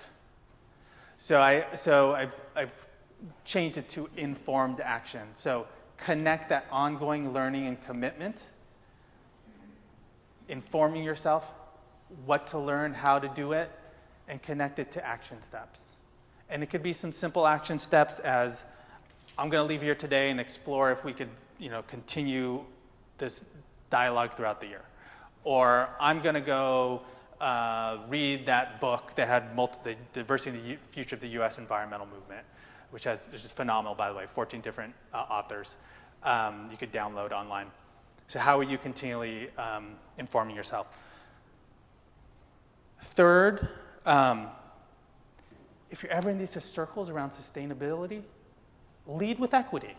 So I've changed it to informed action. So connect that ongoing learning and commitment, informing yourself what to learn, how to do it, and connect it to action steps. And it could be some simple action steps as, I'm going to leave here today and explore if we could, continue this dialogue throughout the year. Or I'm going to go read that book that had the Diversity and the Future of the U.S. Environmental Movement, which is phenomenal, by the way, 14 different authors you could download online. So how are you continually informing yourself? Third, if you're ever in these circles around sustainability, lead with equity.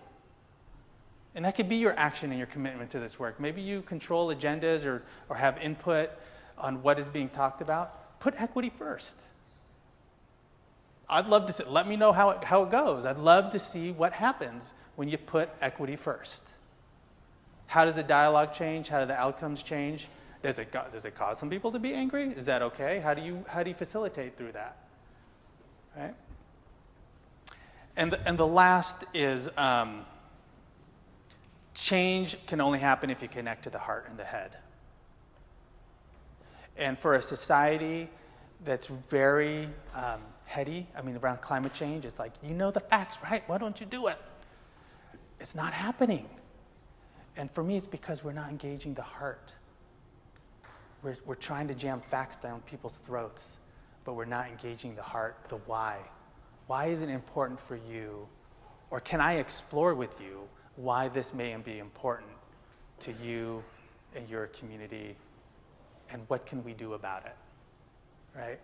And that could be your action and your commitment to this work. Maybe you control agendas or have input on what is being talked about. Put equity first. I'd love to see, let me know how it goes. I'd love to see what happens when you put equity first. How does the dialogue change? How do the outcomes change? Does it cause some people to be angry? Is that okay? How do you facilitate through that? Right? And the last is change can only happen if you connect to the heart and the head. And for a society that's very heady, around climate change, it's like, you know the facts, right? Why don't you do it? It's not happening. And for me, it's because we're not engaging the heart. We're trying to jam facts down people's throats, but we're not engaging the heart, the why. Why is it important for you? Or can I explore with you why this may be important to you and your community, and what can we do about it, right?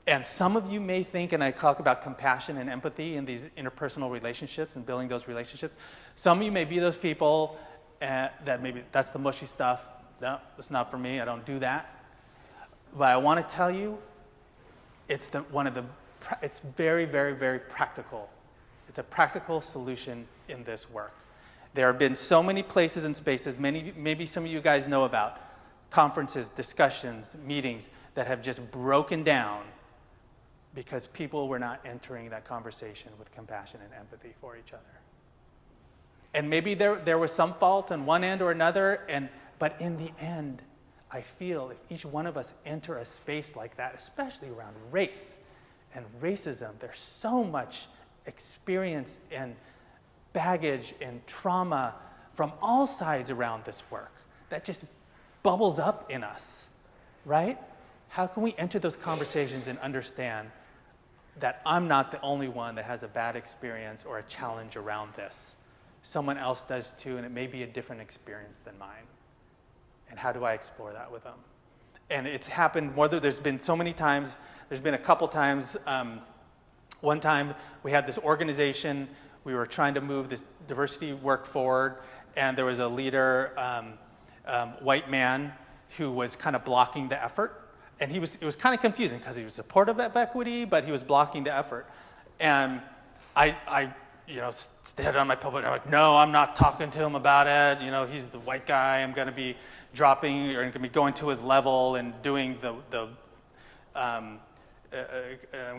And some of you may think, and I talk about compassion and empathy in these interpersonal relationships and building those relationships. Some of you may be those people that maybe that's the mushy stuff. No, it's not for me. I don't do that. But I want to tell you, it's it's very, very, very practical. It's a practical solution in this work. There have been so many places and spaces, maybe some of you guys know about, conferences, discussions, meetings that have just broken down because people were not entering that conversation with compassion and empathy for each other. And maybe there was some fault on one end or another, but in the end, I feel if each one of us enter a space like that, especially around race and racism, there's so much experience and baggage and trauma from all sides around this work that just bubbles up in us, right? How can we enter those conversations and understand that I'm not the only one that has a bad experience or a challenge around this? Someone else does too, and it may be a different experience than mine. And how do I explore that with them? And it's happened more than, there's been so many times, there's been a couple times. One time we had this organization, we were trying to move this diversity work forward, and there was a leader, white man, who was kind of blocking the effort. And it was kind of confusing because he was supportive of equity, but he was blocking the effort. And I stood on my pulpit, I'm like, no, I'm not talking to him about it. You know, he's the white guy. I'm going to be dropping, or I'm going to be going to his level and doing I'm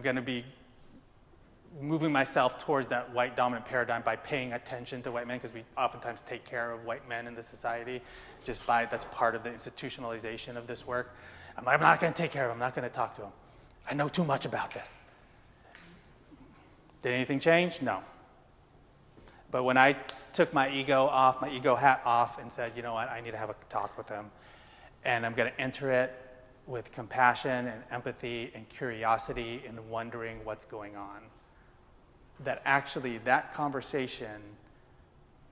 going to be moving myself towards that white dominant paradigm by paying attention to white men, because we oftentimes take care of white men in this society that's part of the institutionalization of this work. I'm not going to take care of him. I'm not going to talk to him. I know too much about this. Did anything change? No. But when I took my ego hat off and said, you know what, I need to have a talk with him, and I'm going to enter it with compassion and empathy and curiosity and wondering what's going on, that conversation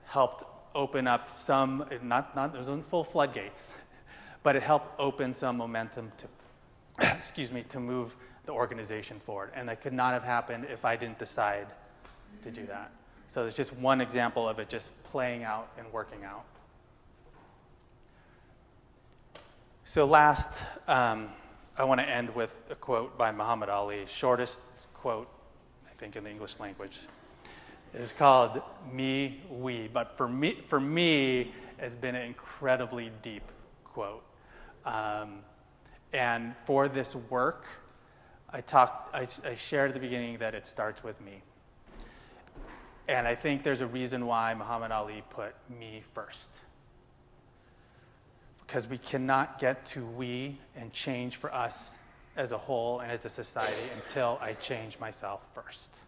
helped open up some, it wasn't full floodgates, but it helped open some momentum to move the organization forward. And that could not have happened if I didn't decide to do that. So there's just one example of it just playing out and working out. So last, I want to end with a quote by Muhammad Ali, shortest quote, I think, in the English language. It's called Me, We, but for me, it's been an incredibly deep quote. And for this work, I shared at the beginning that it starts with me. And I think there's a reason why Muhammad Ali put me first. Because we cannot get to we and change for us as a whole and as a society until I change myself first.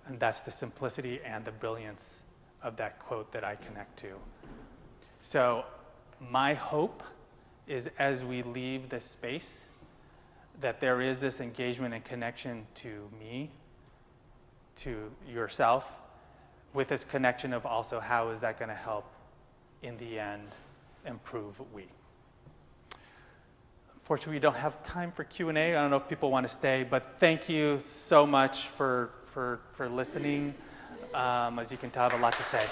And that's the simplicity and the brilliance of that quote that I connect to. So my hope is, as we leave this space, that there is this engagement and connection to me, to yourself, with this connection of also how is that going to help, in the end, improve we. Unfortunately, we don't have time for Q&A. I don't know if people want to stay, but thank you so much for listening. As you can tell, I have a lot to say.